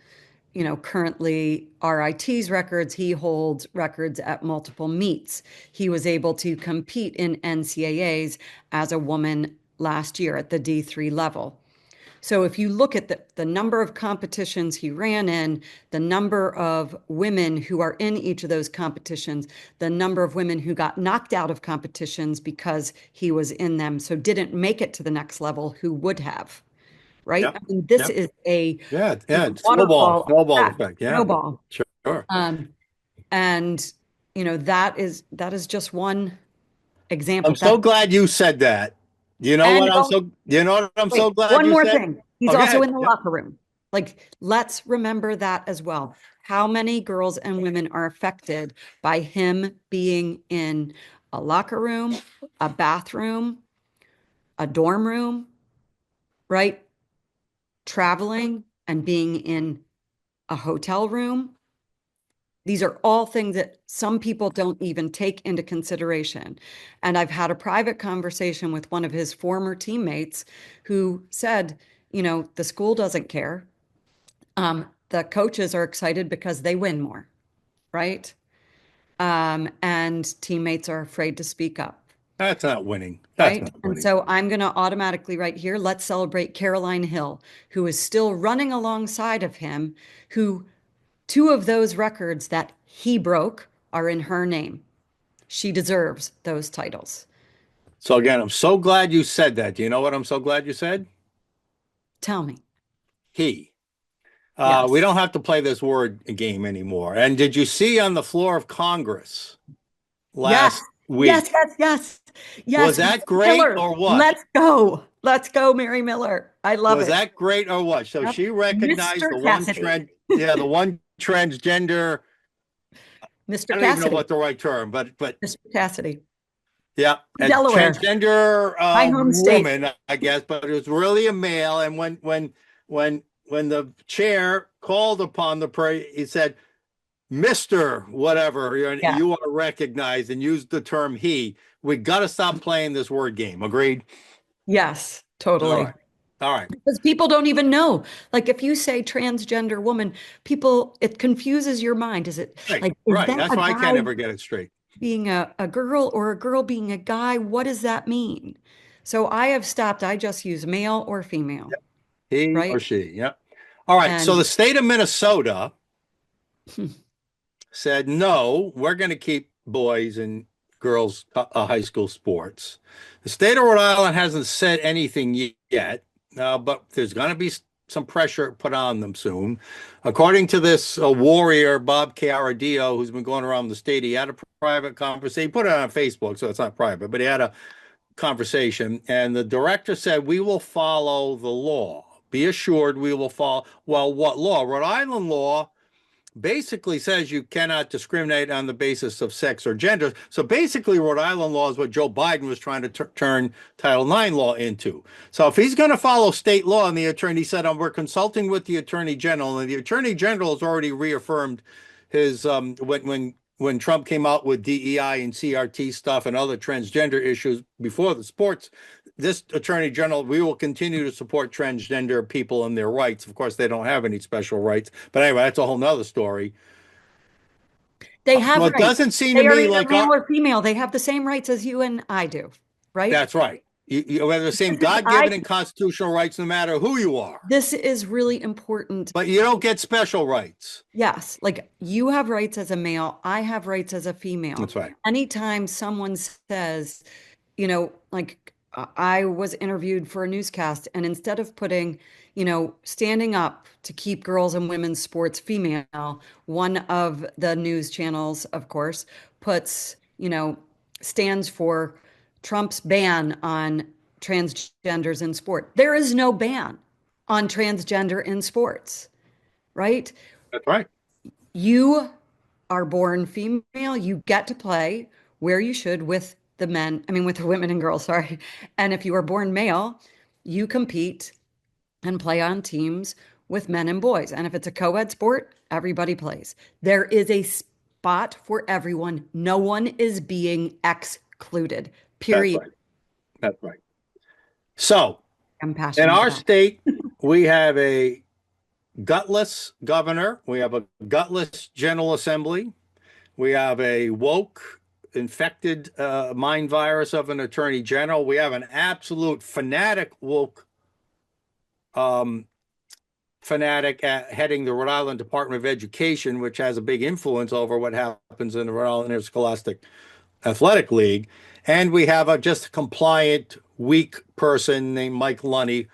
currently RIT's records, he holds records at multiple meets. He was able to compete in NCAAs as a woman last year at the D3 level. So if you look at the number of competitions he ran in, the number of women who are in each of those competitions, the number of women who got knocked out of competitions because he was in them, so didn't make it to the next level, who would have, right? Yep. I mean, this Yep. is a It's waterfall snowball effect. effect. Yeah. Snowball. Sure. And that is just one example. I'm so glad you said that. You know And what I'm wait, so glad one you more said? thing. He's Oh, go also ahead. in the Yep. locker room. Like, let's remember that as well. How many girls and women are affected by him being in a locker room, a bathroom, a dorm room, right? Traveling and being in a hotel room. These are all things that some people don't even take into consideration. And I've had a private conversation with one of his former teammates who said, the school doesn't care. The coaches are excited because they win more, right? And teammates are afraid to speak up, That's not winning. That's right? not And winning. so I'm going to automatically right here, let's celebrate Caroline Hill, who is still running alongside of him, who 2 of those records that he broke are in her name. She deserves those titles. So again, I'm so glad you said that. Do you know what I'm so glad you said? Tell me. He. Yes. We don't have to play this word game anymore. And did you see on the floor of Congress last week? Yes. Was that great Miller. or what? Let's go. Let's go, Mary Miller. I love Was it. that great or what? So Yep. she recognized Mr. the one Cassidy. the one transgender. Mr. I don't even know Cassidy. what the right term, but Mr. Cassidy. yeah, a Delaware. transgender My home state. woman, I guess, but it was really a male. And when the chair called upon he said, "Mr. Whatever, Yeah. you are recognized," and used the term he. We got to stop playing this word game. Agreed? Yes, totally. All right. Because people don't even know. Like, if you say transgender woman, it confuses your mind. Is it Right. like, is that That's a why I guy can't ever get it straight. being a girl or a girl being a guy? What does that mean? So I have stopped. I just use male or female. Yep. He right? or she. Yep. All right. So And the state of Minnesota said, no, we're going to keep boys and girls high school sports. The state of Rhode Island hasn't said anything yet, but there's going to be some pressure put on them soon. According to this warrior, Bob Chiaradio, who's been going around the state, he had a private conversation. He put it on Facebook, so it's not private, but he had a conversation. And the director said, we will follow the law. Be assured we will follow. Well, what law? Rhode Island law basically says you cannot discriminate on the basis of sex or gender. So basically, Rhode Island law is what Joe Biden was trying to turn Title IX law into. So if he's going to follow state law, and the attorney said, we're consulting with the Attorney General, and the Attorney General has already reaffirmed his when Trump came out with DEI and CRT stuff and other transgender issues before the sports, this Attorney General, we will continue to support transgender people and their rights. Of course, they don't have any special rights. But anyway, that's a whole nother story. they have Well, it rights. doesn't seem They to are me either like male or female. They have the same rights as you and I do, right? that's right. You have the same God-given and constitutional rights no matter who you are. This is really important. But you don't get special rights. Yes, like you have rights as a male, I have rights as a female. That's right. Anytime someone says, like I was interviewed for a newscast, and instead of putting, standing up to keep girls and women's sports female. One of the news channels, of course, stands for Trump's ban on transgenders in sport. There is no ban on transgender in sports, right? That's right. You are born female, you get to play where you should with the men, I mean, with the women and girls, sorry. And if you are born male, you compete and play on teams with men and boys. And if it's a co-ed sport, everybody plays. There is a spot for everyone. No one is being excluded, period. That's right. That's right. So, I'm passionate in our about it. state, we have a gutless governor. We have a gutless General Assembly. We have a woke, infected mind virus of an attorney general. We have an absolute fanatic woke fanatic heading the Rhode Island Department of Education, which has a big influence over what happens in the Rhode Island Interscholastic Athletic League. And we have just a compliant, weak person named Mike Lunny,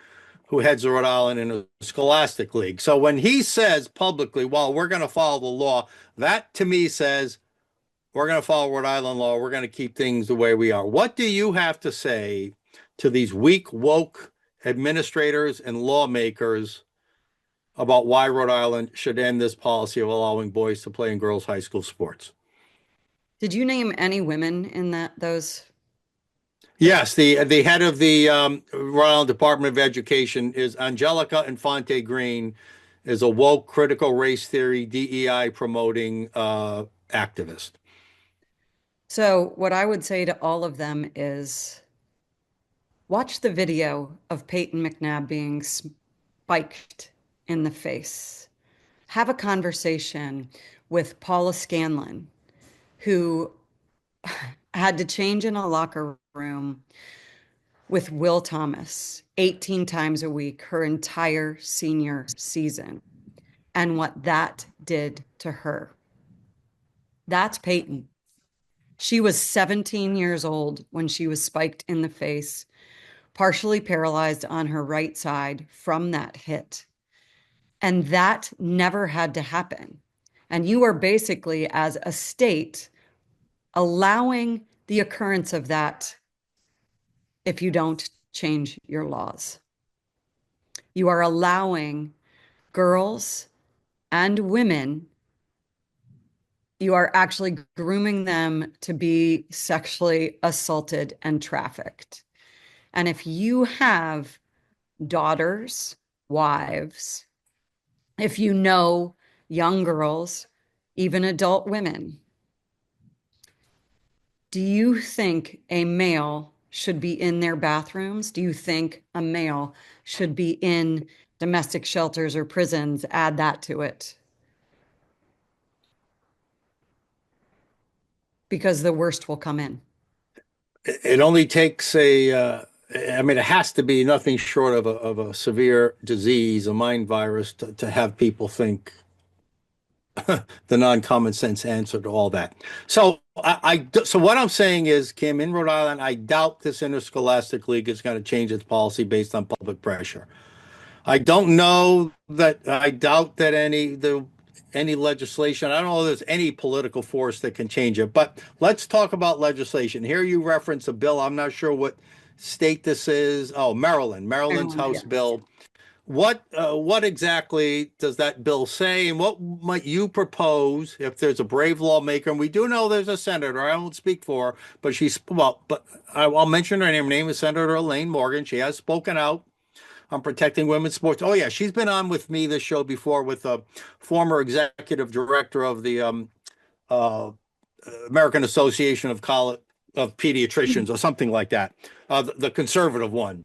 who heads the Rhode Island Interscholastic League. So when he says publicly, well, we're going to follow the law, that to me says we're going to follow Rhode Island law. We're going to keep things the way we are. What do you have to say to these weak, woke administrators and lawmakers about why Rhode Island should end this policy of allowing boys to play in girls' high school sports? Did you name any women in those? Yes, the head of the Rhode Island Department of Education is Angelica Infante Green, is a woke, critical race theory, DEI promoting activist. So what I would say to all of them is watch the video of Peyton McNabb being spiked in the face. Have a conversation with Paula Scanlon, who had to change in a locker room with Will Thomas 18 times a week her entire senior season, and what that did to her. That's Peyton. She was 17 years old when she was spiked in the face, partially paralyzed on her right side from that hit. And that never had to happen. And you are basically, as a state, allowing the occurrence of that if you don't change your laws. You are allowing girls and women, you are actually grooming them to be sexually assaulted and trafficked. And if you have daughters, wives, if you know young girls, even adult women, do you think a male should be in their bathrooms? Do you think a male should be in domestic shelters or prisons? Add that to it. Because the worst will come in. It only takes it has to be nothing short of a severe disease, a mind virus, to have people think the non-common sense answer to all that. So so what I'm saying is, Kim, in Rhode Island, I doubt this interscholastic league is going to change its policy based on public pressure. I doubt that any legislation, I don't know if there's any political force that can change it. But let's talk about legislation. Here you reference a bill. I'm not sure what state this is. Oh, Maryland's House yes. bill. What exactly does that bill say, and what might you propose if there's a brave lawmaker? And we do know there's a senator. I won't speak for her, but I'll mention her name. Her name is Senator Elaine Morgan. She has spoken out on protecting women's sports. Oh yeah, she's been on with me this show before with a former executive director of the American Association of Pediatricians or something like that, the conservative one.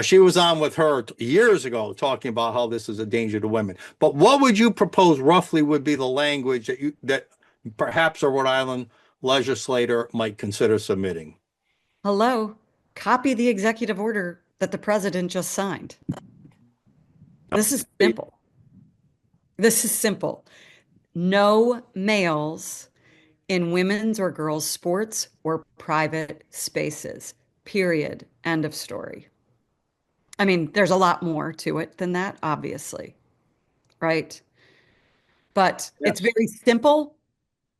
She was on with her years ago talking about how this is a danger to women. But what would you propose roughly would be the language that perhaps a Rhode Island legislator might consider submitting? Hello, copy the executive order that the president just signed. This is simple. This is simple. No males in women's or girls' sports or private spaces. Period. End of story. I mean, there's a lot more to it than that, obviously, right? But it's Yes. very simple.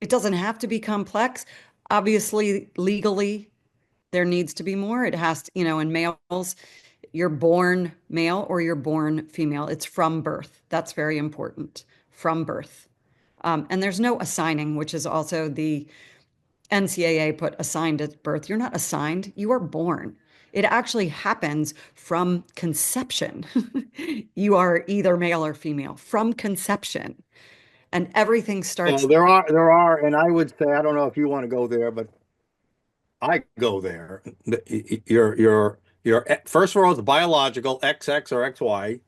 It doesn't have to be complex. Obviously, legally, there needs to be more. It has to, in males, you're born male or you're born female. It's from birth. That's very important. From birth. And there's no assigning, which is also the NCAA put assigned at birth. You're not assigned, you are born. It actually happens from conception. You are either male or female from conception. And everything Well, starts. there are, and I would say, I don't know if you want to go there, but I go there. Your first of all, it's biological, XX or XY.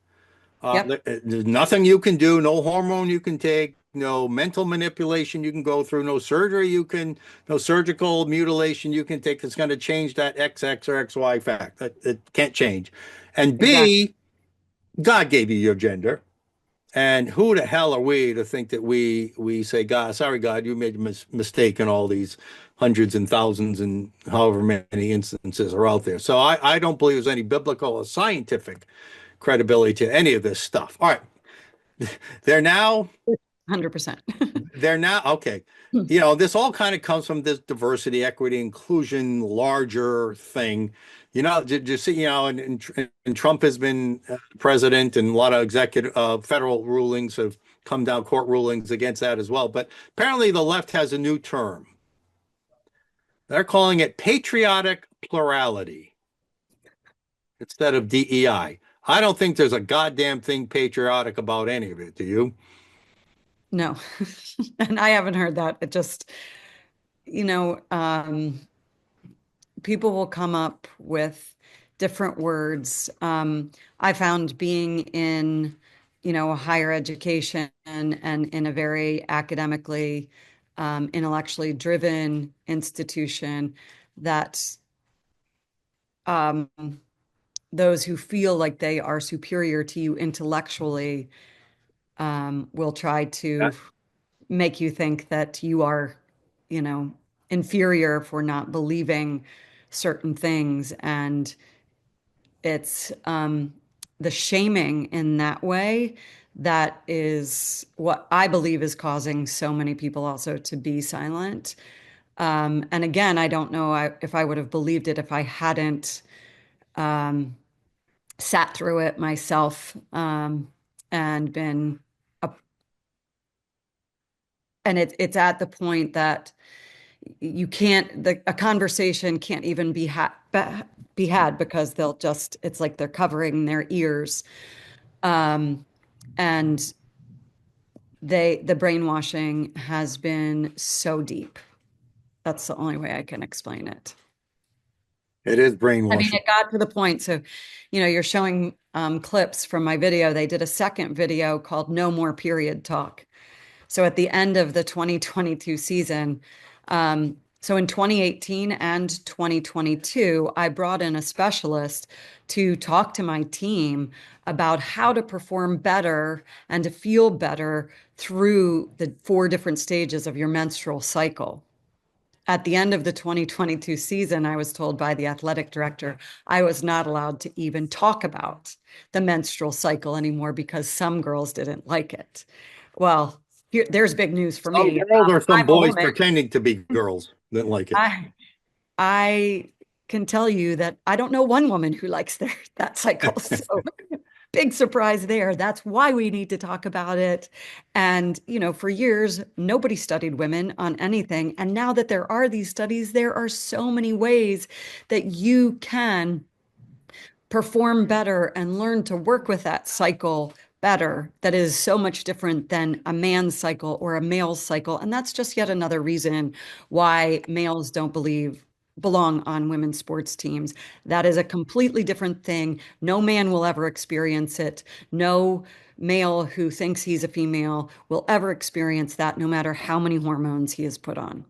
Yep, There's nothing you can do, no hormone you can take, no mental manipulation you can go through, no surgical mutilation you can take that's going to change that XX or XY fact. It can't change. And exactly. B, God gave you your gender. And who the hell are we to think that we say, God, sorry, God, you made a mistake in all these hundreds and thousands and however many instances are out there. So I don't believe there's any biblical or scientific credibility to any of this stuff. All right. They're now 100%. they're now okay. This all kind of comes from this diversity, equity, inclusion, larger thing. Did you see, and Trump has been president, and a lot of executive federal rulings have come down, court rulings against that as well. But apparently the left has a new term. They're calling it patriotic plurality instead of DEI. I don't think there's a goddamn thing patriotic about any of it. Do you? No. And I haven't heard that. It just, you know, um, people will come up with different words. I found being in, higher education and in a very academically, intellectually driven institution that um, those who feel like they are superior to you intellectually will try to make you think that you are, you know, inferior for not believing certain things. And it's the shaming in that way that is what I believe is causing so many people also to be silent. And again, I don't know if I would have believed it if I hadn't sat through it myself and been a, and it's at the point that you can't a conversation can't even be had because it's like they're covering their ears, and the brainwashing has been so deep. That's the only way I can explain it. It is I mean, brainwashing. it got to the point. So, you're showing clips from my video. They did a second video called No More Period Talk. So at the end of the 2022 season, so in 2018 and 2022, I brought in a specialist to talk to my team about how to perform better and to feel better through the 4 different stages of your menstrual cycle. At the end of the 2022 season, I was told by the athletic director I was not allowed to even talk about the menstrual cycle anymore because some girls didn't like it. Well, there's big news for Some me. girls or some I'm a boys woman. pretending to be girls that like it. I can tell you that I don't know one woman who likes that cycle. So big surprise there. That's why we need to talk about it. And, for years, nobody studied women on anything. And now that there are these studies, there are so many ways that you can perform better and learn to work with that cycle better, that is so much different than a man's cycle or a male's cycle. And that's just yet another reason why males don't belong on women's sports teams. That is a completely different thing. No man will ever experience it. No male who thinks he's a female will ever experience that, no matter how many hormones he has put on.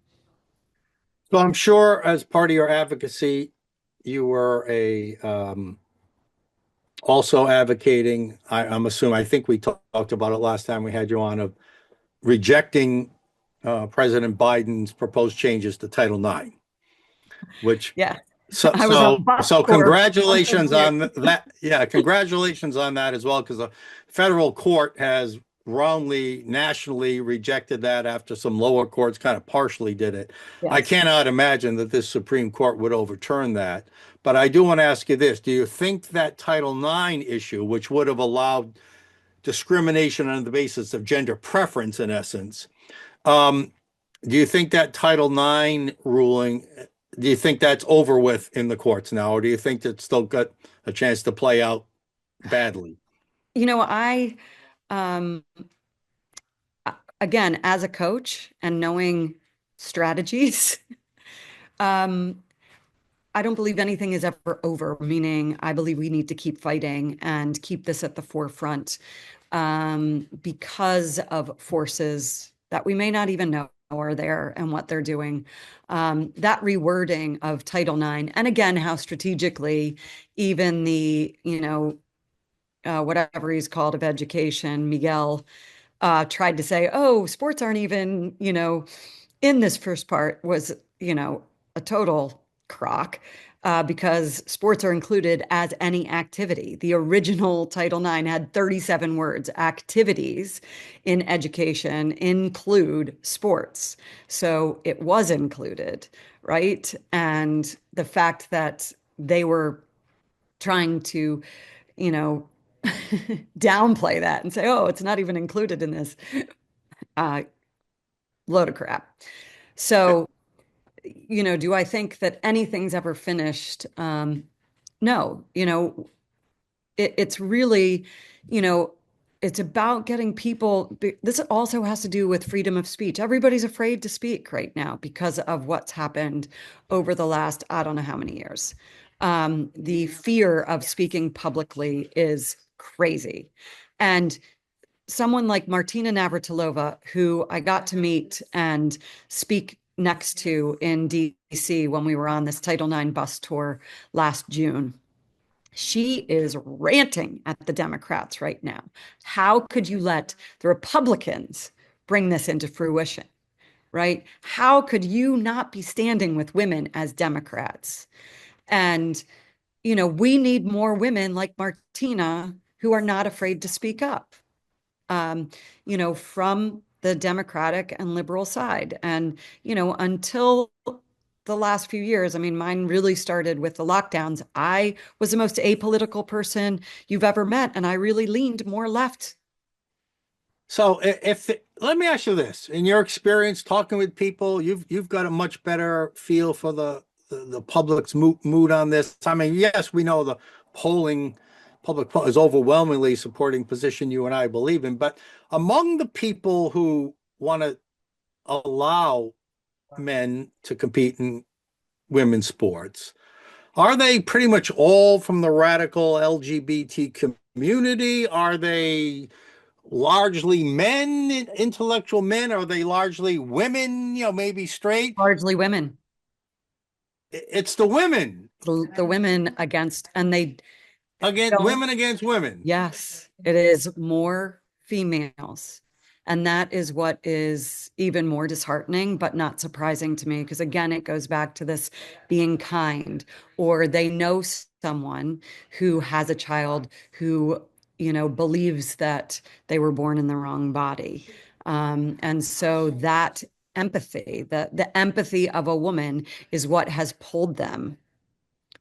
So I'm sure as part of your advocacy, you were also advocating, I'm assuming, I think we talked about it last time we had you on, of rejecting President Biden's proposed changes to Title IX, which Yeah. So, I was on so, bus so tour once a congratulations year. on that. Yeah, congratulations on that as well, because the federal court has roundly nationally rejected that after some lower courts kind of partially did it. I Yes. cannot imagine that this Supreme Court would overturn that. But I do want to ask you this. Do you think that Title IX issue, which would have allowed discrimination on the basis of gender preference, in essence, um, do you think that Title IX ruling, do you think that's over with in the courts now, or do you think it's still got a chance to play out badly? You know, um, again, as a coach and knowing strategies, um, I don't believe anything is ever over, meaning I believe we need to keep fighting and keep this at the forefront because of forces that we may not even know are there and what they're doing. That rewording of Title IX, and again, how strategically even the, whatever he's called of education, Miguel, tried to say, oh, sports aren't even, in this first part was, a total crock because sports are included as any activity. The original Title IX had 37 words. Activities in education include sports. So it was included, right? And the fact that they were trying to, you know, downplay that and say, oh, it's not even included in this uh, load of crap. So, do I think that anything's ever finished? No, it's really, you know, it's about getting people. This also has to do with freedom of speech. Everybody's afraid to speak right now because of what's happened over the last, I don't know how many years. The fear of speaking publicly is crazy. And someone like Martina Navratilova, who I got to meet and speak next to in DC when we were on this Title IX bus tour last June, she is ranting at the Democrats right now. How could you let the Republicans bring this into fruition? Right? How could you not be standing with women as Democrats? And, we need more women like Martina who are not afraid to speak up, from the Democratic and liberal side. And, until the last few years, I mean, mine really started with the lockdowns. I was the most apolitical person you've ever met, and I really leaned more left. So let me ask you this. In your experience talking with people, you've got a much better feel for the public's mood on this. I mean, yes, we know the polling public is overwhelmingly supporting position you and I believe in, but among the people who want to allow men to compete in women's sports, are they pretty much all from the radical LGBT community? Are they largely men, intellectual men? Are they largely women, maybe straight? Largely women. It's the women The women against, and they against don't. women against women. Yes, it is more females. And that is what is even more disheartening, but not surprising to me, because again, it goes back to this being kind, or they know someone who has a child who, believes that they were born in the wrong body. And so that empathy, the empathy of a woman is what has pulled them,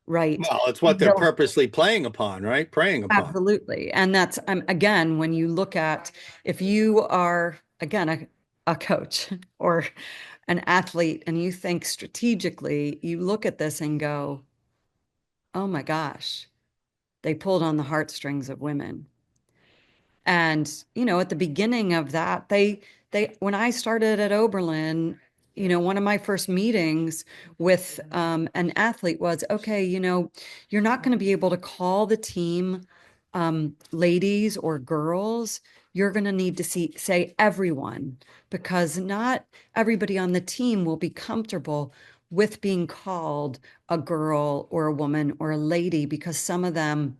right? Well, it's what they're purposely playing upon, right? Preying upon. Absolutely. And that's, again, when you look at, if you are, again, a coach or an athlete and you think strategically, you look at this and go, oh my gosh, they pulled on the heartstrings of women. And, at the beginning of that, when I started at Oberlin, one of my first meetings with an athlete was, okay, you're not going to be able to call the team ladies or girls. You're going to need to say everyone, because not everybody on the team will be comfortable with being called a girl or a woman or a lady, because some of them,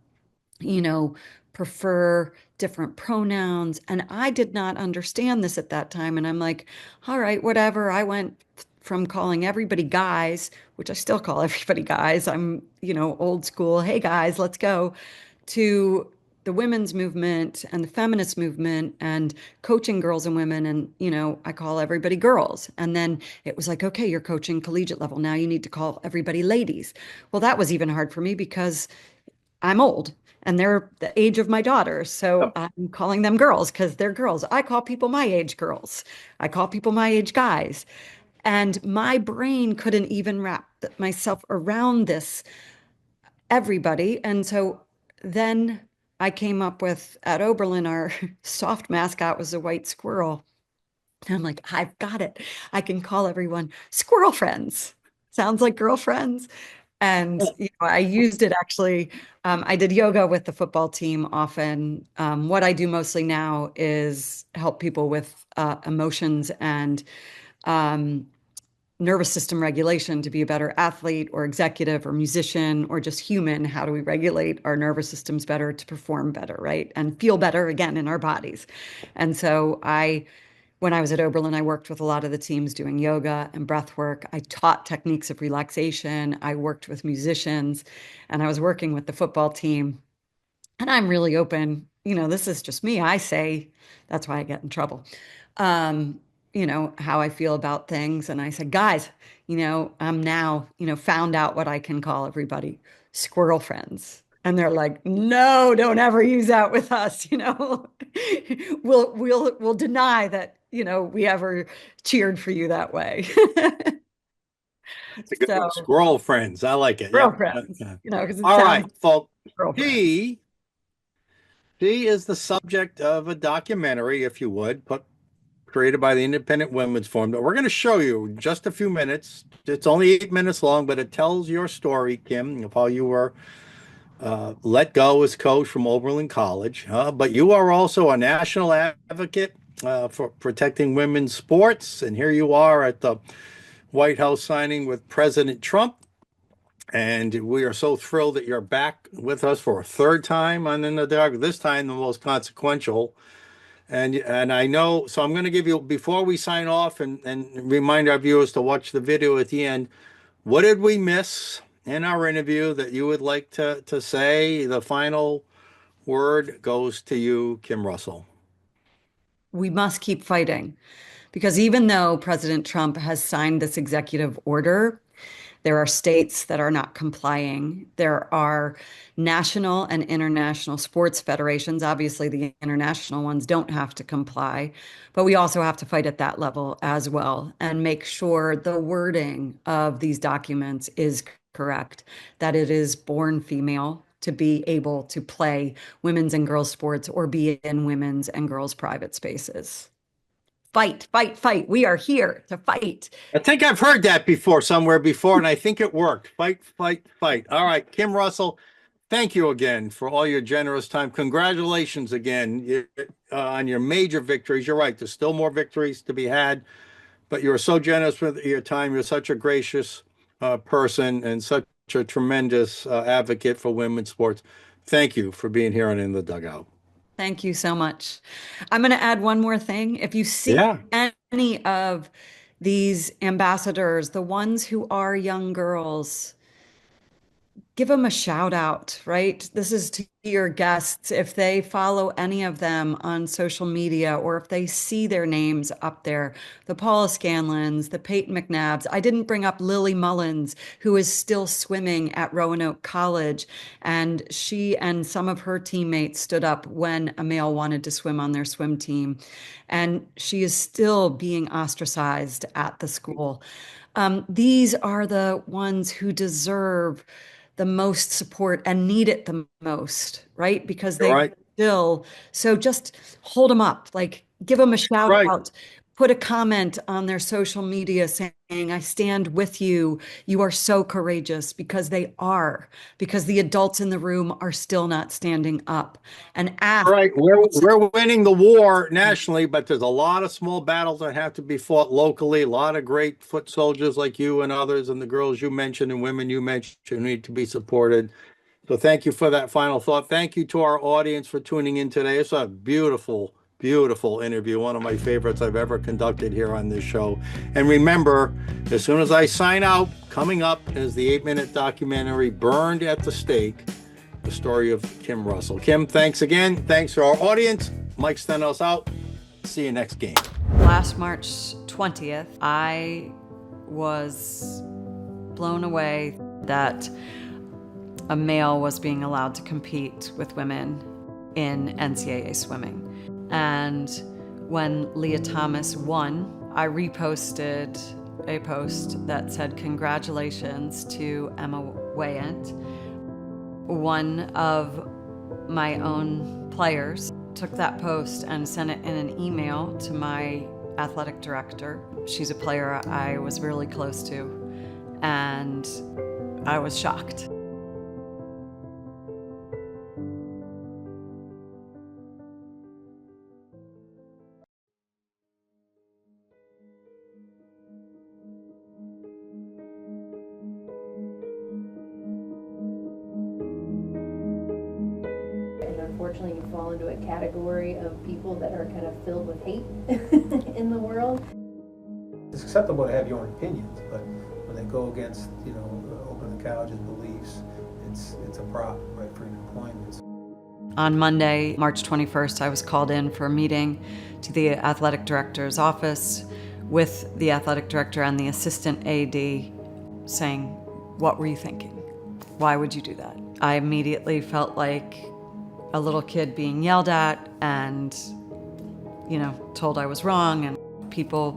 prefer different pronouns. And I did not understand this at that time. And I'm like, all right, whatever. I went from calling everybody guys, which I still call everybody guys. I'm, old school, hey guys, let's go, to the women's movement and the feminist movement and coaching girls and women. And, I call everybody girls. And then it was like, okay, you're coaching collegiate level. Now you need to call everybody ladies. Well, that was even hard for me because I'm old and they're the age of my daughters. So I'm calling them girls because they're girls. I call people my age girls. I call people my age guys. And my brain couldn't even wrap myself around this, everybody. And so then I came up with, at Oberlin, our soft mascot was a white squirrel. And I'm like, I've got it. I can call everyone squirrel friends. Sounds like girlfriends. And I used it actually. I did yoga with the football team often. What I do mostly now is help people with emotions and nervous system regulation to be a better athlete or executive or musician or just human. How do we regulate our nervous systems better to perform better, right? And feel better again in our bodies. And so when I was at Oberlin, I worked with a lot of the teams doing yoga and breath work. I taught techniques of relaxation. I worked with musicians, and I was working with the football team. And I'm really open. This is just me. I say, that's why I get in trouble. How I feel about things. And I said, guys, I'm now, found out what I can call everybody squirrel friends. And they're like, no, don't ever use that with us. We'll deny that, we ever cheered for you that way. It's a good one. Squirrel friends. I like it. Squirrel friends. All right, folks. She is the subject of a documentary, if you would, created by the Independent Women's Forum that we're going to show you in just a few minutes. It's only 8 minutes long, but it tells your story, Kim, of how you were let go as coach from Oberlin College. But you are also a national advocate for protecting women's sports. And here you are at the White House signing with President Trump. And we are so thrilled that you're back with us for a third time on In the Dark, this time the most consequential. And I know, so I'm going to give you, before we sign off and remind our viewers to watch the video at the end, what did we miss in our interview that you would like to say? The final word goes to you, Kim Russell. We must keep fighting, because even though President Trump has signed this executive order, there are states that are not complying. There are national and international sports federations. Obviously, the international ones don't have to comply, but we also have to fight at that level as well and make sure the wording of these documents is correct, that it is born female to be able to play women's and girls' sports or be in women's and girls' private spaces. Fight, fight, fight. We are here to fight. I think I've heard that somewhere before, and I think it worked. Fight, fight, fight. All right, Kim Russell, thank you again for all your generous time. Congratulations again on your major victories. You're right, there's still more victories to be had, but you were so generous with your time. You're such a gracious person and such a tremendous advocate for women's sports. Thank you for being here on In the Dugout. Thank you so much. I'm going to add one more thing. If you see any of these ambassadors, the ones who are young girls, give them a shout out, right? This is to your guests. If they follow any of them on social media, or if they see their names up there, the Paula Scanlons, the Peyton McNabbs. I didn't bring up Lily Mullins, who is still swimming at Roanoke College. And she and some of her teammates stood up when a male wanted to swim on their swim team. And she is still being ostracized at the school. These are the ones who deserve the most support and need it the most, right? Because they still, so just hold them up, like give them a shout out, put a comment on their social media saying, I stand with you. You are so courageous, because they are, because the adults in the room are still not standing up and ask. Right. We're winning the war nationally, but there's a lot of small battles that have to be fought locally. A lot of great foot soldiers like you and others, and the girls you mentioned and women you mentioned, who need to be supported. So thank you for that final thought. Thank you to our audience for tuning in today. It's a beautiful, beautiful interview. One of my favorites I've ever conducted here on this show. And remember, As soon as I sign out, coming up is the 8-minute documentary Burned at the Stake, the story of Kim Russell. Kim, thanks again. Thanks to our audience. Mike Stenhouse out. See you next game. Last March 20th, I was blown away that a male was being allowed to compete with women in NCAA swimming. And when Leah Thomas won, I reposted a post that said, "Congratulations to Emma Weyant." One of my own players took that post and sent it in an email to my athletic director. She's a player I was really close to, and I was shocked. Unfortunately, you fall into a category of people that are kind of filled with hate in the world. It's acceptable to have your own opinions, but when they go against, open the college's beliefs, it's a problem, right, for employment. On Monday, March 21st, I was called in for a meeting to the athletic director's office with the athletic director and the assistant AD saying, "What were you thinking? Why would you do that?" I immediately felt like a little kid being yelled at and, told I was wrong, and people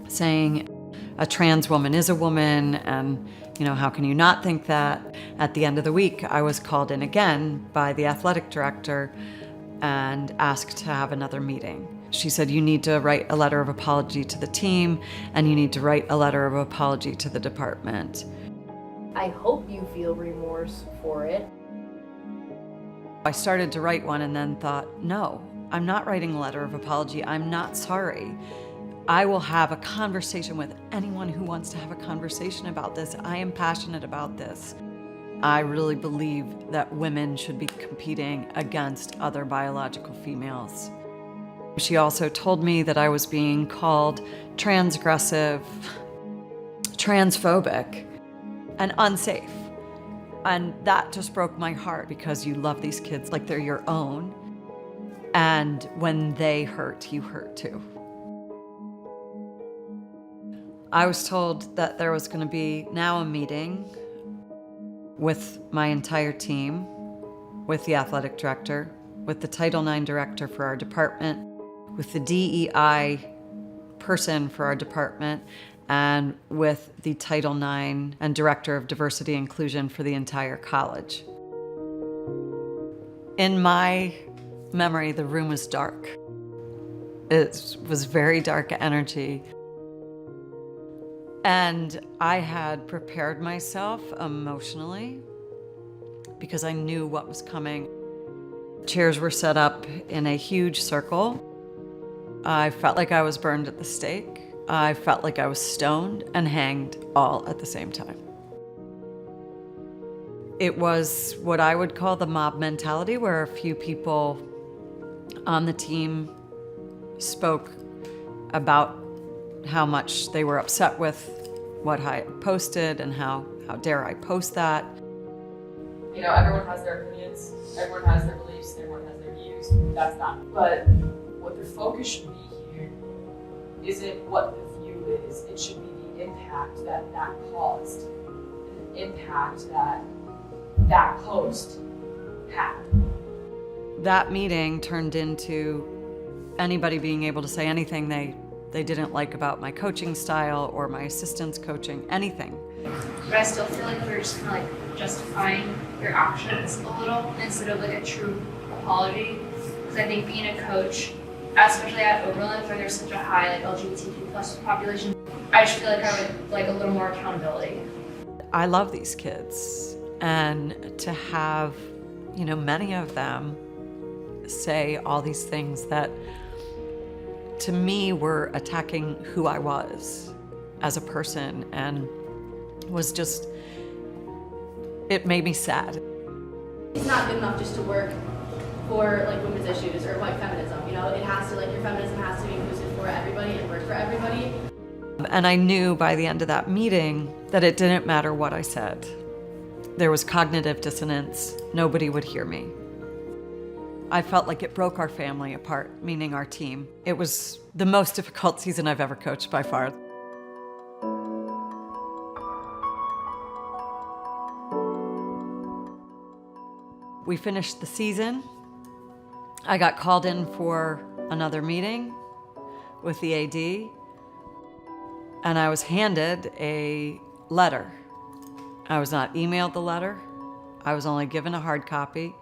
saying a trans woman is a woman, and, how can you not think that? At the end of the week, I was called in again by the athletic director and asked to have another meeting. She said, "You need to write a letter of apology to the team, and you need to write a letter of apology to the department." I hope you feel remorse for it. I started to write one and then thought, no, I'm not writing a letter of apology. I'm not sorry. I will have a conversation with anyone who wants to have a conversation about this. I am passionate about this. I really believe that women should be competing against other biological females. She also told me that I was being called transgressive, transphobic, and unsafe. And that just broke my heart, because you love these kids like they're your own. And when they hurt, you hurt too. I was told that there was going to be now a meeting with my entire team, with the athletic director, with the Title IX director for our department, with the DEI person for our department, and with the Title IX and Director of Diversity Inclusion for the entire college. In my memory, the room was dark. It was very dark energy. And I had prepared myself emotionally because I knew what was coming. Chairs were set up in a huge circle. I felt like I was burned at the stake. I felt like I was stoned and hanged all at the same time. It was what I would call the mob mentality, where a few people on the team spoke about how much they were upset with what I posted and how dare I post that. Everyone has their opinions, everyone has their beliefs, everyone has their views. That's that. But what the focus should be here isn't what the view is. It should be the impact that caused, and the impact that post had. That meeting turned into anybody being able to say anything they didn't like about my coaching style or my assistant's coaching, anything. But I still feel like they're just kind of like justifying their actions a little instead of like a true apology. Because I think being a coach, especially at Oberlin, where there's such a high LGBTQ plus population, I just feel like I would like a little more accountability. I love these kids, and to have, many of them say all these things that to me were attacking who I was as a person, and was just, it made me sad. It's not good enough just to work for women's issues or white feminism. It has to, your feminism has to be inclusive for everybody and work for everybody. And I knew by the end of that meeting that it didn't matter what I said. There was cognitive dissonance. Nobody would hear me. I felt like it broke our family apart, meaning our team. It was the most difficult season I've ever coached by far. We finished the season. I got called in for another meeting with the AD, and I was handed a letter. I was not emailed the letter. I was only given a hard copy.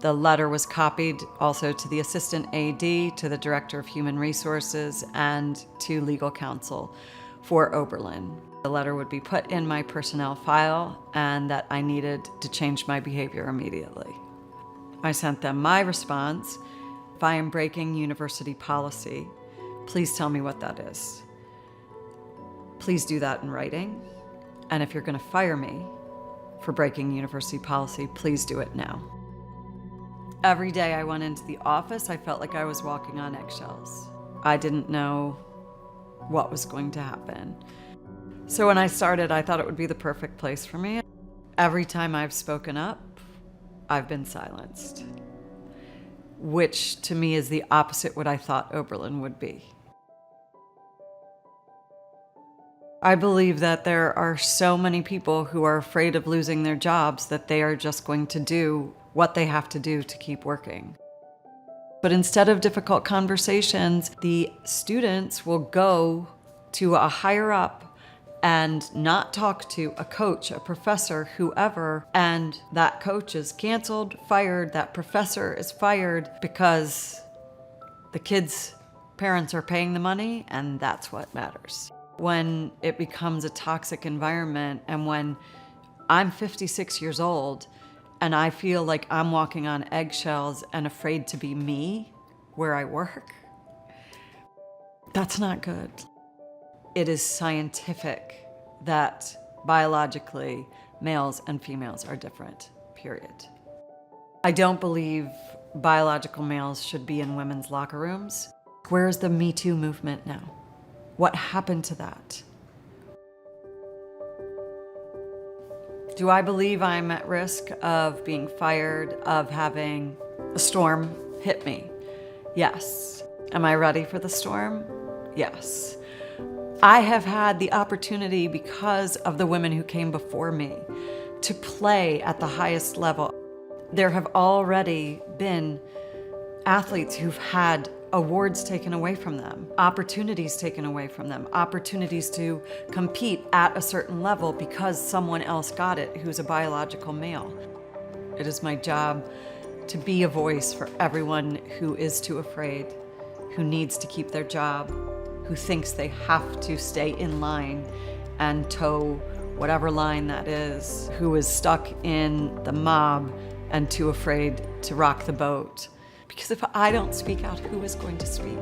The letter was copied also to the assistant AD, to the director of human resources, and to legal counsel for Oberlin. The letter would be put in my personnel file and that I needed to change my behavior immediately. I sent them my response. If I am breaking university policy, please tell me what that is. Please do that in writing. And if you're going to fire me for breaking university policy, please do it now. Every day I went into the office, I felt like I was walking on eggshells. I didn't know what was going to happen. So when I started, I thought it would be the perfect place for me. Every time I've spoken up, I've been silenced, which to me is the opposite what I thought Oberlin would be. I believe that there are so many people who are afraid of losing their jobs that they are just going to do what they have to do to keep working. But instead of difficult conversations, the students will go to a higher up and not talk to a coach, a professor, whoever, and that coach is canceled, fired, that professor is fired because the kids' parents are paying the money, and that's what matters. When it becomes a toxic environment, and when I'm 56 years old and I feel like I'm walking on eggshells and afraid to be me where I work, that's not good. It is scientific that biologically males and females are different, period. I don't believe biological males should be in women's locker rooms. Where's the Me Too movement now? What happened to that? Do I believe I'm at risk of being fired, of having a storm hit me? Yes. Am I ready for the storm? Yes. I have had the opportunity, because of the women who came before me, to play at the highest level. There have already been athletes who've had awards taken away from them, opportunities taken away from them, opportunities to compete at a certain level because someone else got it who's a biological male. It is my job to be a voice for everyone who is too afraid, who needs to keep their job, who thinks they have to stay in line and toe whatever line that is, who is stuck in the mob and too afraid to rock the boat. Because if I don't speak out, who is going to speak?